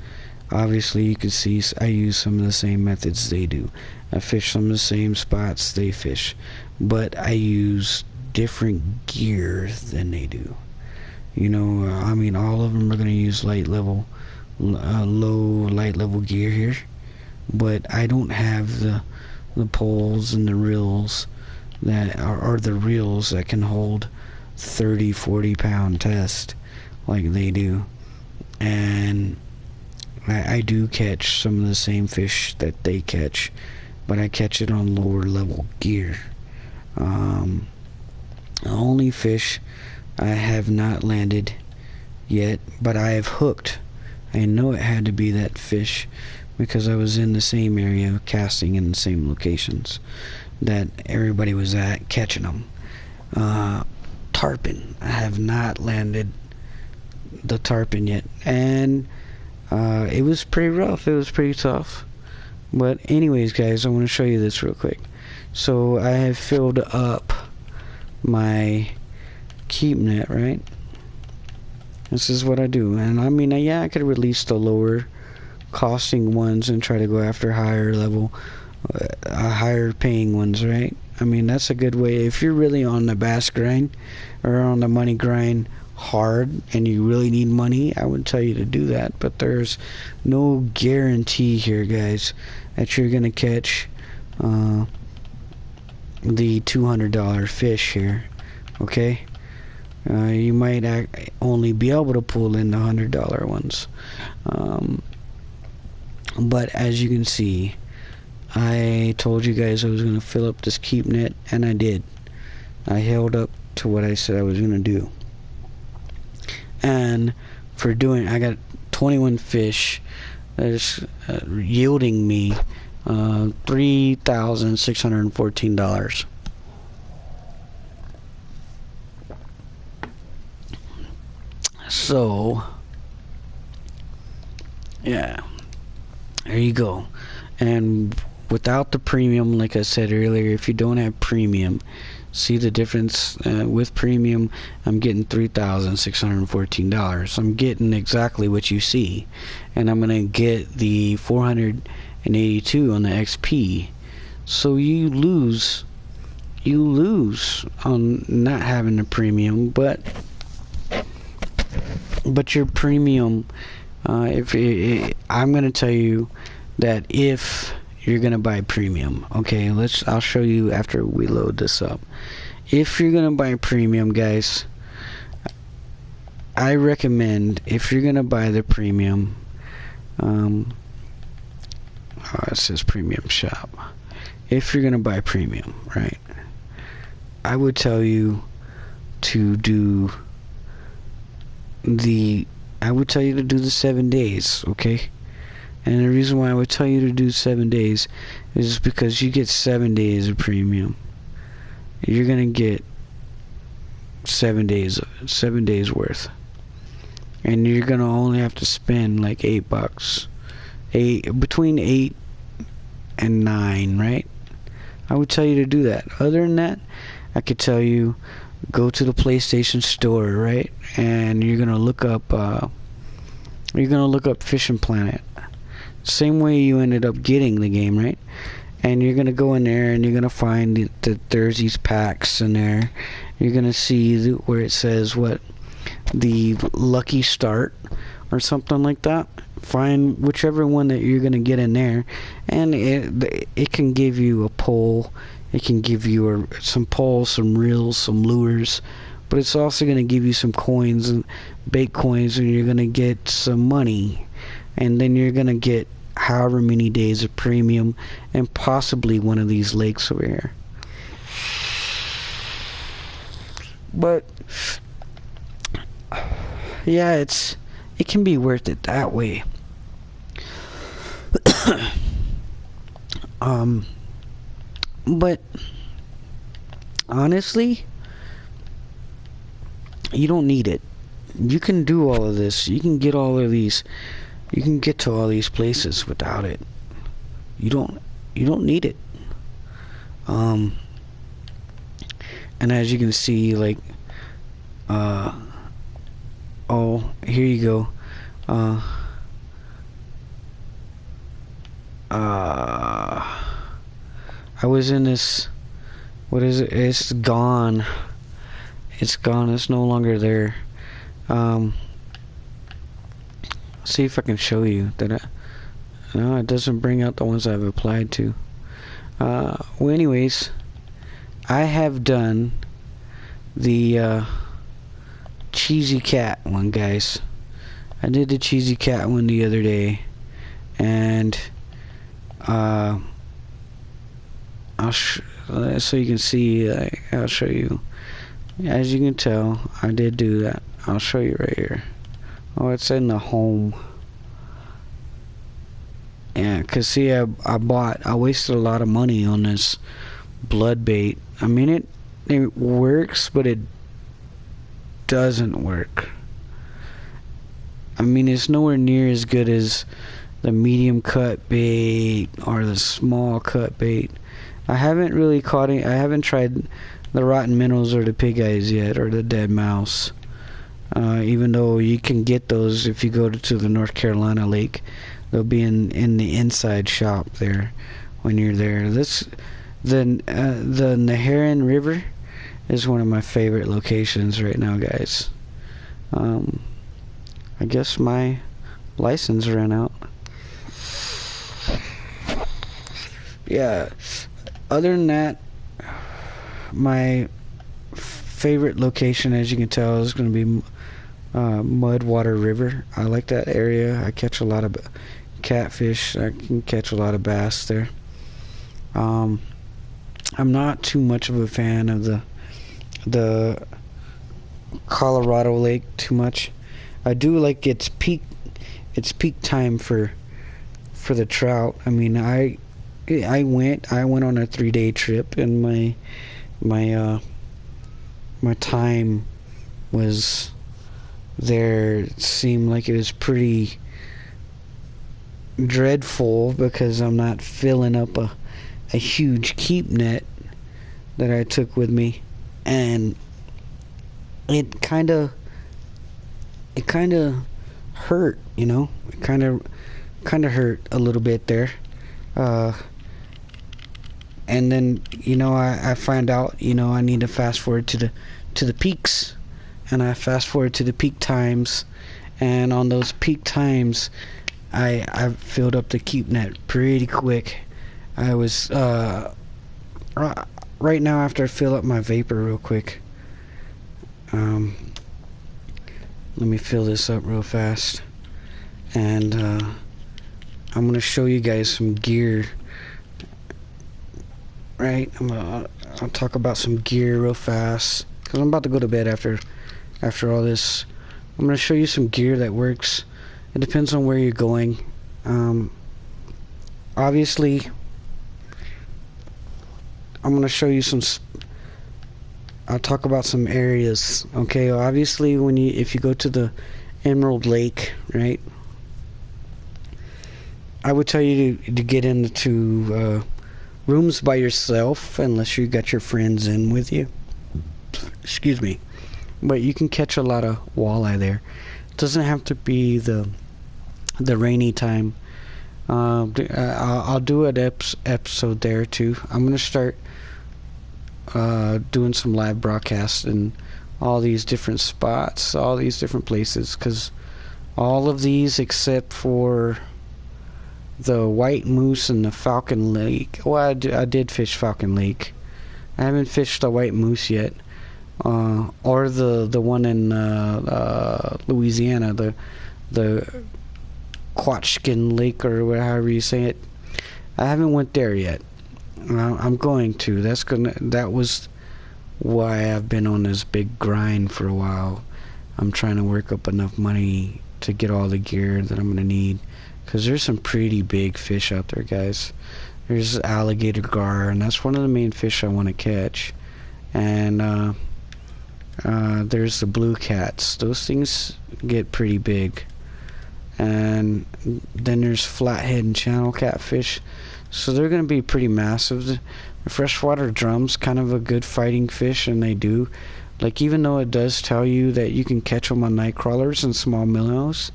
obviously you can see I use some of the same methods they do. I fish some of the same spots they fish, but I use different gear than they do. You know, I mean, all of them are going to use low light level gear here, but I don't have the poles and the reels that are the reels that can hold 30-40 pound test like they do. And I do catch some of the same fish that they catch, but I catch it on lower level gear. The only fish I have not landed yet, but I have hooked. I know it had to be that fish because I was in the same area casting in the same locations that everybody was at catching them. Tarpon. I have not landed the tarpon yet, and it was pretty rough. It was pretty tough. But anyways, guys, I want to show you this real quick. So I have filled up my keep net, right? This is what I do. And I mean, yeah, I could release the lower costing ones and try to go after higher level, higher paying ones, right? I mean, that's a good way. If you're really on the bass grind or on the money grind hard and you really need money, I would tell you to do that. But there's no guarantee here, guys, that you're gonna catch the $200 fish here. Okay, you might only be able to pull in the $100 ones. But as you can see, I told you guys I was going to fill up this keep net, and I did. I held up to what I said I was going to do. And for doing, I got 21 fish that is yielding me $3,614. So, yeah, there you go. And without the premium, like I said earlier, if you don't have premium, see the difference. With premium, I'm getting $3,614. I'm getting exactly what you see, and I'm gonna get the 482 on the XP. So you lose on not having the premium, but your premium, I'm gonna tell you that if you're gonna buy premium, okay, I'll show you after we load this up. If you're gonna buy premium, guys, I recommend, if you're gonna buy the premium, it says premium shop. If you're gonna buy premium, right, I would tell you to do the 7 days, okay? And the reason why I would tell you to do 7 days is because you get 7 days of premium. You're gonna get 7 days worth, and you're gonna only have to spend like $8, between 8 and 9, right? I would tell you to do that. Other than that, I could tell you go to the PlayStation Store, right? And you're gonna look up Fishing Planet. Same way you ended up getting the game, right? And you're gonna go in there and you're gonna find that there's these packs in there. You're gonna see where it says what the lucky start or something like that. Find whichever one that you're gonna get in there, and it can give you a pole. It can give you some poles, some reels, some lures, but it's also gonna give you some coins and bait coins, and you're gonna get some money, and then you're gonna get however many days of premium, and possibly one of these lakes over here. But yeah, it can be worth it that way. But honestly, you don't need it. You can do all of this. You can get all of these. You can get to all these places without it. You don't need it. And as you can see, like, oh, here you go. I was in this, what is it? It's gone. It's gone. It's no longer there. See if I can show you that. No, it doesn't bring out the ones I've applied to. Well, anyways, I have done the cheesy cat one, guys. I did the cheesy cat one the other day, and so you can see. I'll show you. As you can tell, I did do that. I'll show you right here. Oh, it's in the home. Yeah, cause see, I wasted a lot of money on this blood bait. I mean, it works, but it doesn't work. I mean, it's nowhere near as good as the medium cut bait or the small cut bait. I haven't really caught it. I haven't tried the rotten minnows or the pig eyes yet, or the dead mouse. Even though you can get those if you go to the North Carolina lake. They'll be in the inside shop there when you're there. The Neharan River is one of my favorite locations right now, guys. I guess my license ran out. Yeah. Other than that, my favorite location, as you can tell, is going to be Mudwater River. I like that area. I catch a lot of catfish. I can catch a lot of bass there. I'm not too much of a fan of the Colorado Lake too much. I do like its peak time for the trout. I mean, I went on a 3-day trip, and my time was there. It seemed like it was pretty dreadful because I'm not filling up a huge keep net that I took with me, and it kind of hurt, you know. It kind of hurt a little bit there. And then, you know, I find out, you know, I need to fast forward to the peaks, and I fast forward to the peak times, and on those peak times, I filled up the keep net pretty quick. I was right now, after I fill up my vapor real quick. Let me fill this up real fast, and I'm gonna show you guys some gear. Right, I'll talk about some gear real fast because I'm about to go to bed after all this. I'm gonna show you some gear that works. It depends on where you're going. Obviously, I'm gonna show you some. I'll talk about some areas. Okay, obviously, if you go to the Emerald Lake, right, I would tell you to get into rooms by yourself, unless you got your friends in with you. Excuse me. But you can catch a lot of walleye there. It doesn't have to be the rainy time. I'll do an episode there too. I'm gonna start doing some live broadcasts in all these different spots, all these different places, because All of these except for the white moose and the Falcon Lake. Well, I did fish Falcon Lake. I haven't fished the white moose yet, or the one in Louisiana, the Quatchkin Lake, or however you say it. I haven't went there yet. I'm going to. That was why I've been on this big grind for a while. I'm trying to work up enough money to get all the gear that I'm gonna need, because there's some pretty big fish out there, guys. There's alligator gar, and that's one of the main fish I want to catch. And there's the blue cats. Those things get pretty big. And then there's flathead and channel catfish, so they're going to be pretty massive. The freshwater drum's kind of a good fighting fish, and they do, like, even though it does tell you that you can catch them on night crawlers and small minnows,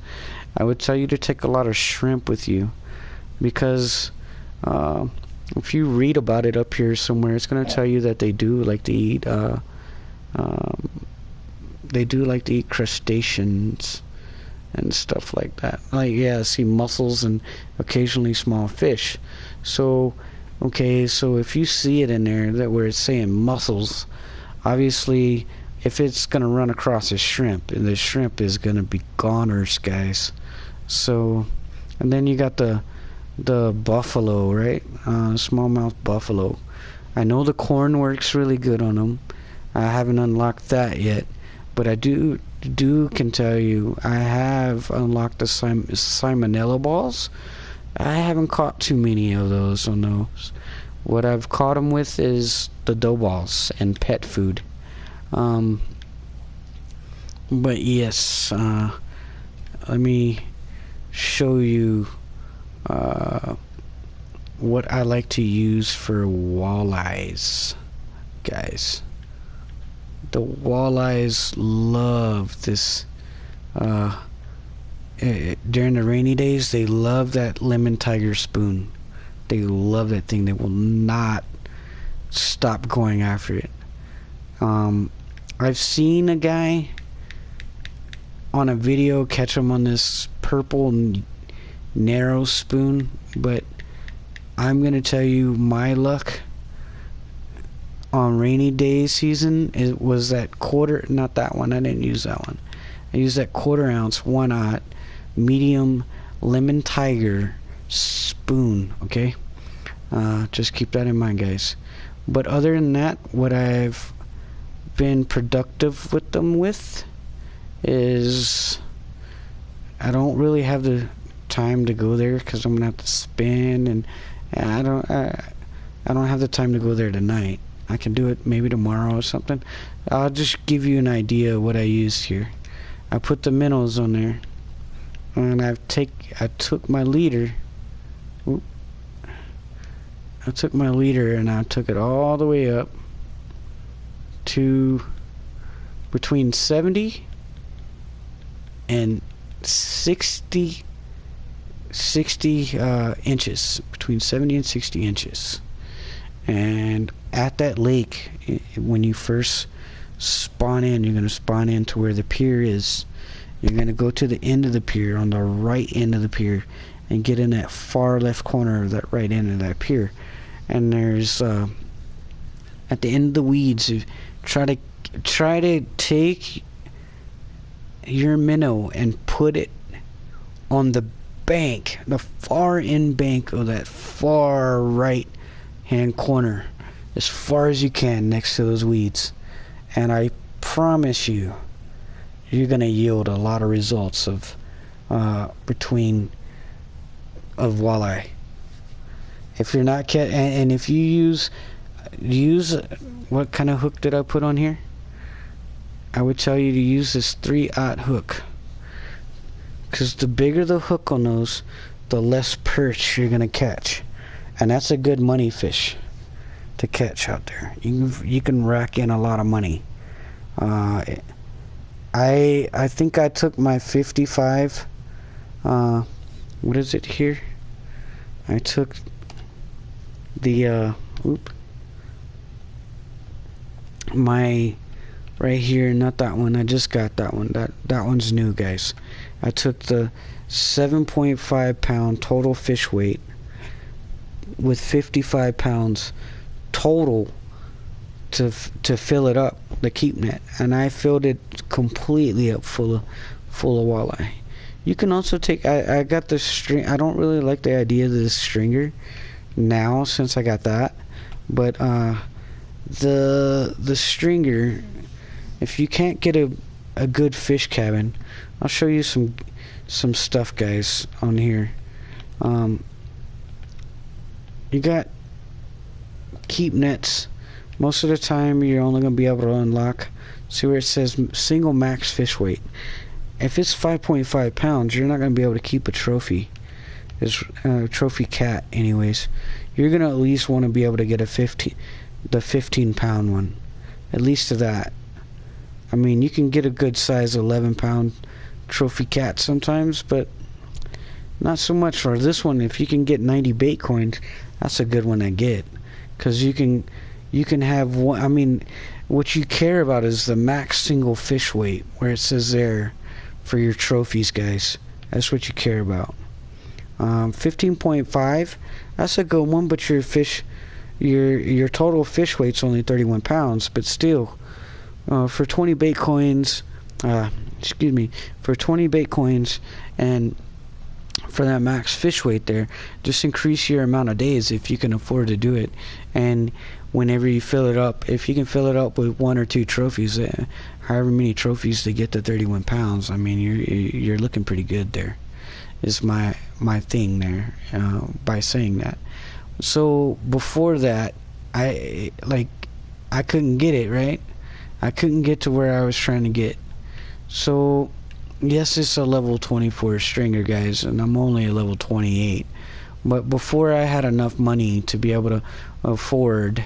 I would tell you to take a lot of shrimp with you, because if you read about it up here somewhere, it's going to tell you that they do like to eat crustaceans and stuff like that. Like, yeah, see mussels and occasionally small fish. So, okay, so if you see it in there that where it's saying mussels, obviously, if it's gonna run across a shrimp, and the shrimp is gonna be goners, guys. So, and then you got the buffalo, right? Smallmouth buffalo. I know the corn works really good on them. I haven't unlocked that yet, but I can tell you I have unlocked the salmonella balls. I haven't caught too many of those on those. What I've caught them with is the dough balls and pet food. But yes, let me show you what I like to use for walleyes, guys. The walleyes love this. During the rainy days, they love that lemon tiger spoon. They love that thing. They will not stop going after it. I've seen a guy on a video catch them on this purple narrow spoon, but I'm gonna tell you my luck on rainy day season, it was that not that one, I didn't use that one. I used that 1/4 ounce 1/0 medium lemon tiger spoon, okay? Just keep that in mind, guys. But other than that, what I've been productive with them with is, I don't really have the time to go there because I'm gonna have to spin, and I don't have the time to go there tonight. I can do it maybe tomorrow or something. I'll just give you an idea of what I used here. I put the minnows on there, and I took my leader. I took my leader and I took it all the way up to between 70 and 60 inches, between 70 and 60 inches. And at that lake, when you first spawn in, you're going to spawn in to where the pier is. You're going to go to the end of the pier, on the right end of the pier, and get in that far left corner of that right end of that pier. And there's at the end of the weeds, try to take your minnow and put it on the bank, the far end bank of that far right hand corner, as far as you can next to those weeds, and I promise you, you're gonna yield a lot of results of walleye. If you're not and if you use what kind of hook did I put on here? I would tell you to use this 3/0 hook, because the bigger the hook on those, the less perch you're gonna catch, and that's a good money fish to catch out there. You can rack in a lot of money. I think I took my 55. What is it here? I took the my right here, not that one. I just got that one. That one's new, guys. I took the 7.5 pound total fish weight with 55 pounds total to fill it up, the keep net, and I filled it completely up full of walleye. You can also take, I got the string. I don't really like the idea of this stringer now since I got that, but the stringer, if you can't get a good fish cabin, I'll show you some stuff, guys, on here. You got keep nets. Most of the time you're only going to be able to unlock, see where it says single max fish weight. If it's 5.5 pounds, you're not going to be able to keep a trophy. It's a trophy cat anyways. You're going to at least want to be able to get the 15 pound one, at least to that. I mean, you can get a good size 11 pound trophy cat sometimes, but not so much for this one. If you can get 90 bait coins, that's a good one to get, because you can have one. I mean, what you care about is the max single fish weight, where it says there for your trophies, guys. That's what you care about. 15.5, that's a good one, but your total fish weight's only 31 pounds, but still, for 20 bait coins, for 20 bait coins, and for that max fish weight there, just increase your amount of days if you can afford to do it. And whenever you fill it up, if you can fill it up with 1 or 2 trophies, however many trophies to get to 31 pounds, I mean, you're looking pretty good there, is my thing there, by saying that. So before that, I couldn't get it, right? I couldn't get to where I was trying to get. So yes, it's a level 24 stringer, guys, and I'm only a level 28. But before I had enough money to be able to afford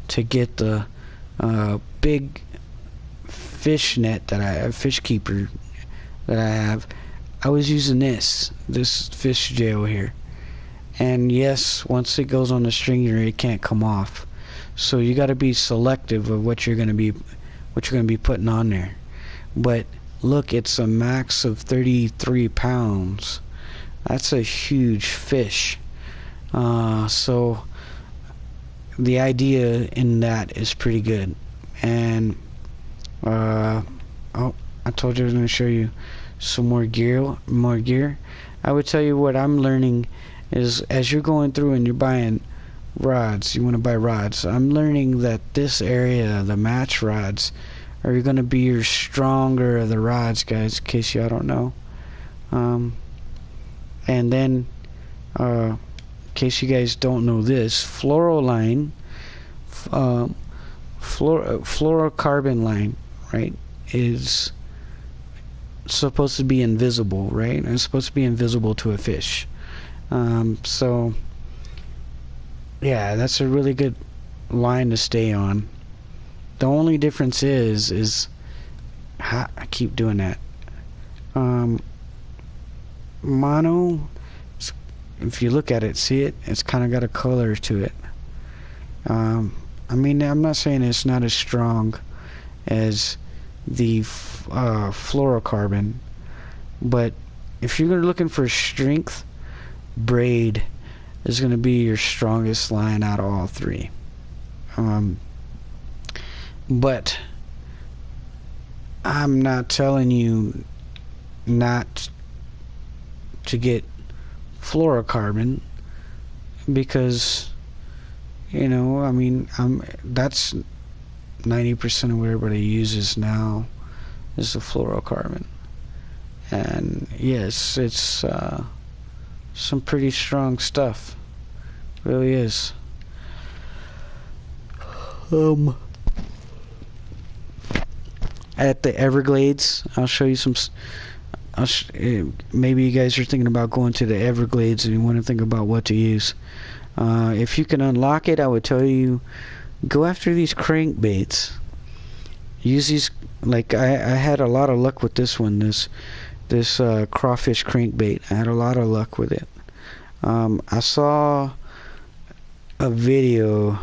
to get the big fish net fish keeper that I have, I was using this fish jail here. And yes, once it goes on the stringer, it can't come off. So you got to be selective of what you're going to be putting on there. But look, it's a max of 33 pounds. That's a huge fish. So the idea in that is pretty good. And I told you I was going to show you some more gear. I would tell you what I'm learning is, as you're going through and you're buying rods, you want to buy rods, I'm learning that this area, the match rods, are going to be your stronger of the rods, guys, in case y'all don't know. And then, in case you guys don't know this, fluoroline, fluorocarbon line, right, is supposed to be invisible, right? It's supposed to be invisible to a fish. So yeah, that's a really good line to stay on. The only difference is I keep doing that. Mono, if you look at it, see it, it's kind of got a color to it. I mean, I'm not saying it's not as strong as the fluorocarbon, but if you're looking for strength, braid is going to be your strongest line out of all three. But I'm not telling you not to get fluorocarbon, because, you know, I mean, that's 90% of what everybody uses now is the fluorocarbon. And yes, it's some pretty strong stuff. It really is. At the Everglades, I'll show you some. Maybe you guys are thinking about going to the Everglades and you want to think about what to use. If you can unlock it, I would tell you, go after these crankbaits. Use these. Like I had a lot of luck with this one. This crawfish crankbait. I had a lot of luck with it. I saw a video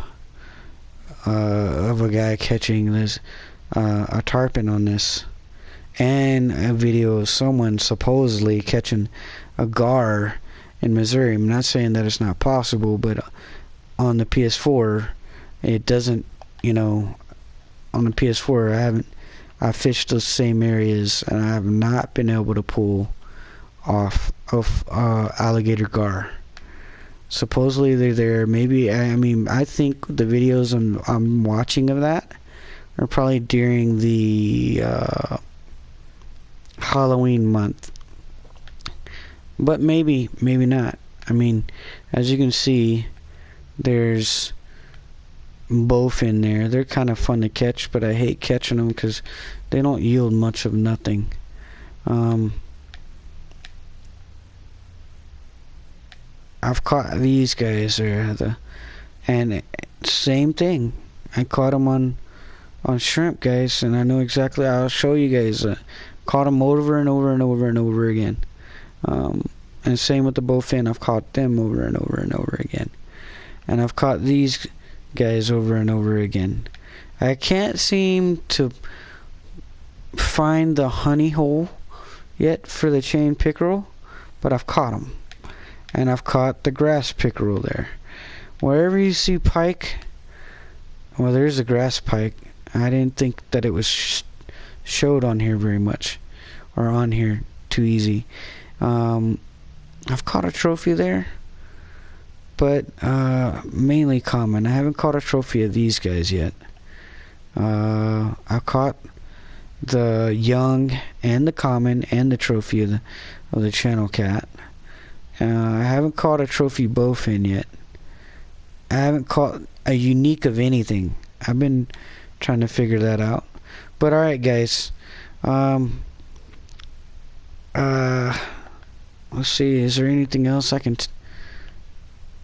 of a guy catching this a tarpon on this, and a video of someone supposedly catching a gar in Missouri. I'm not saying that it's not possible, but on the PS4, it doesn't, on the PS4, I fished those same areas, and I have not been able to pull off of alligator gar. Supposedly they're there. Maybe, I think the videos I'm watching of that are probably during the Halloween month. But maybe not. As you can see, there's both in there. They're kind of fun to catch, but I hate catching them because they don't yield much of nothing. I've caught these guys there, and same thing. I caught them on shrimp, guys, and I know exactly. I'll show you guys. Caught them over and over and over and over again. And same with the bowfin. I've caught them over and over and over again. And I've caught these guys over and over again. I can't seem to find the honey hole yet for the chain pickerel, but I've caught them. And I've caught the grass pickerel there. Wherever you see pike, well, there's a grass pike. I didn't think that it was showed on here very much, or on here too easy. I've caught a trophy there, but mainly common. I haven't caught a trophy of these guys yet. I caught the young and the common and the trophy of the channel cat. I haven't caught a trophy bowfin yet. I haven't caught a unique of anything. I've been trying to figure that out. But alright, guys. Let's see, is there anything else I can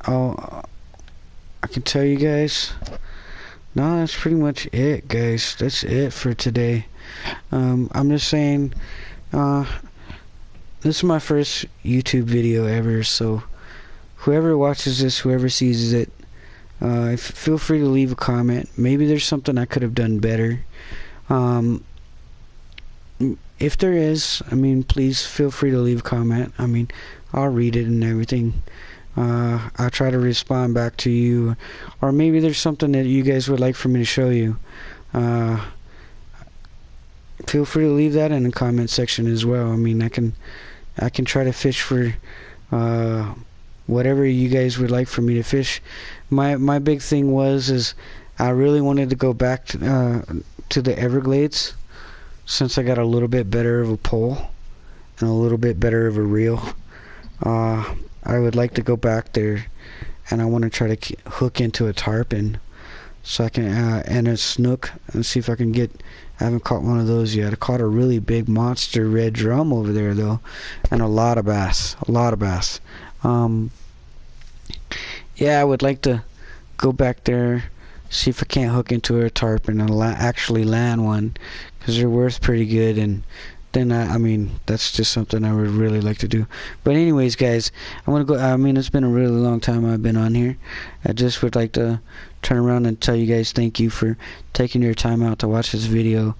I can tell you guys? No, that's pretty much it, guys. That's it for today. I'm just saying, this is my first YouTube video ever, so whoever watches this, whoever sees it, feel free to leave a comment. Maybe there's something I could have done better. If there is, please feel free to leave a comment. I'll read it and everything. I'll try to respond back to you, or maybe there's something that you guys would like for me to show you. Feel free to leave that in the comment section as well. I can try to fish for whatever you guys would like for me to fish. My big thing is I really wanted to go back to the Everglades, since I got a little bit better of a pole and a little bit better of a reel. I would like to go back there, and I want to try to hook into a tarpon, so I can and a snook, and see if I can get. I haven't caught one of those yet. I caught a really big monster red drum over there though, and a lot of bass. Yeah, I would like to go back there, see if I can't hook into a tarpon and actually land one, because they're worth pretty good. And then that's just something I would really like to do. But anyways, guys, I want to go. It's been a really long time I've been on here. I just would like to turn around and tell you guys thank you for taking your time out to watch this video.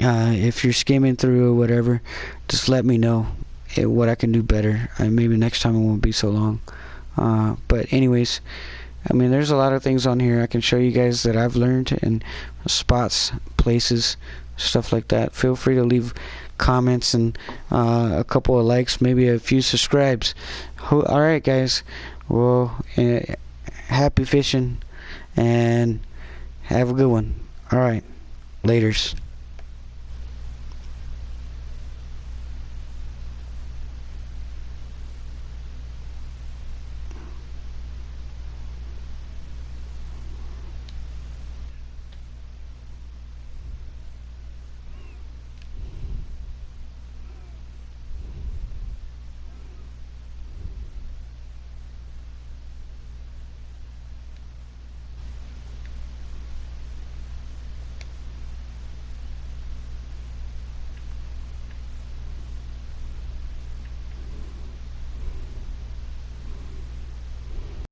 If you're skimming through or whatever, just let me know what I can do better. Maybe next time it won't be so long. But anyways, there's a lot of things on here I can show you guys that I've learned, and spots, places, stuff like that. Feel free to leave comments and a couple of likes, maybe a few subscribes. Alright, guys, well, happy fishing and have a good one. Alright, laters.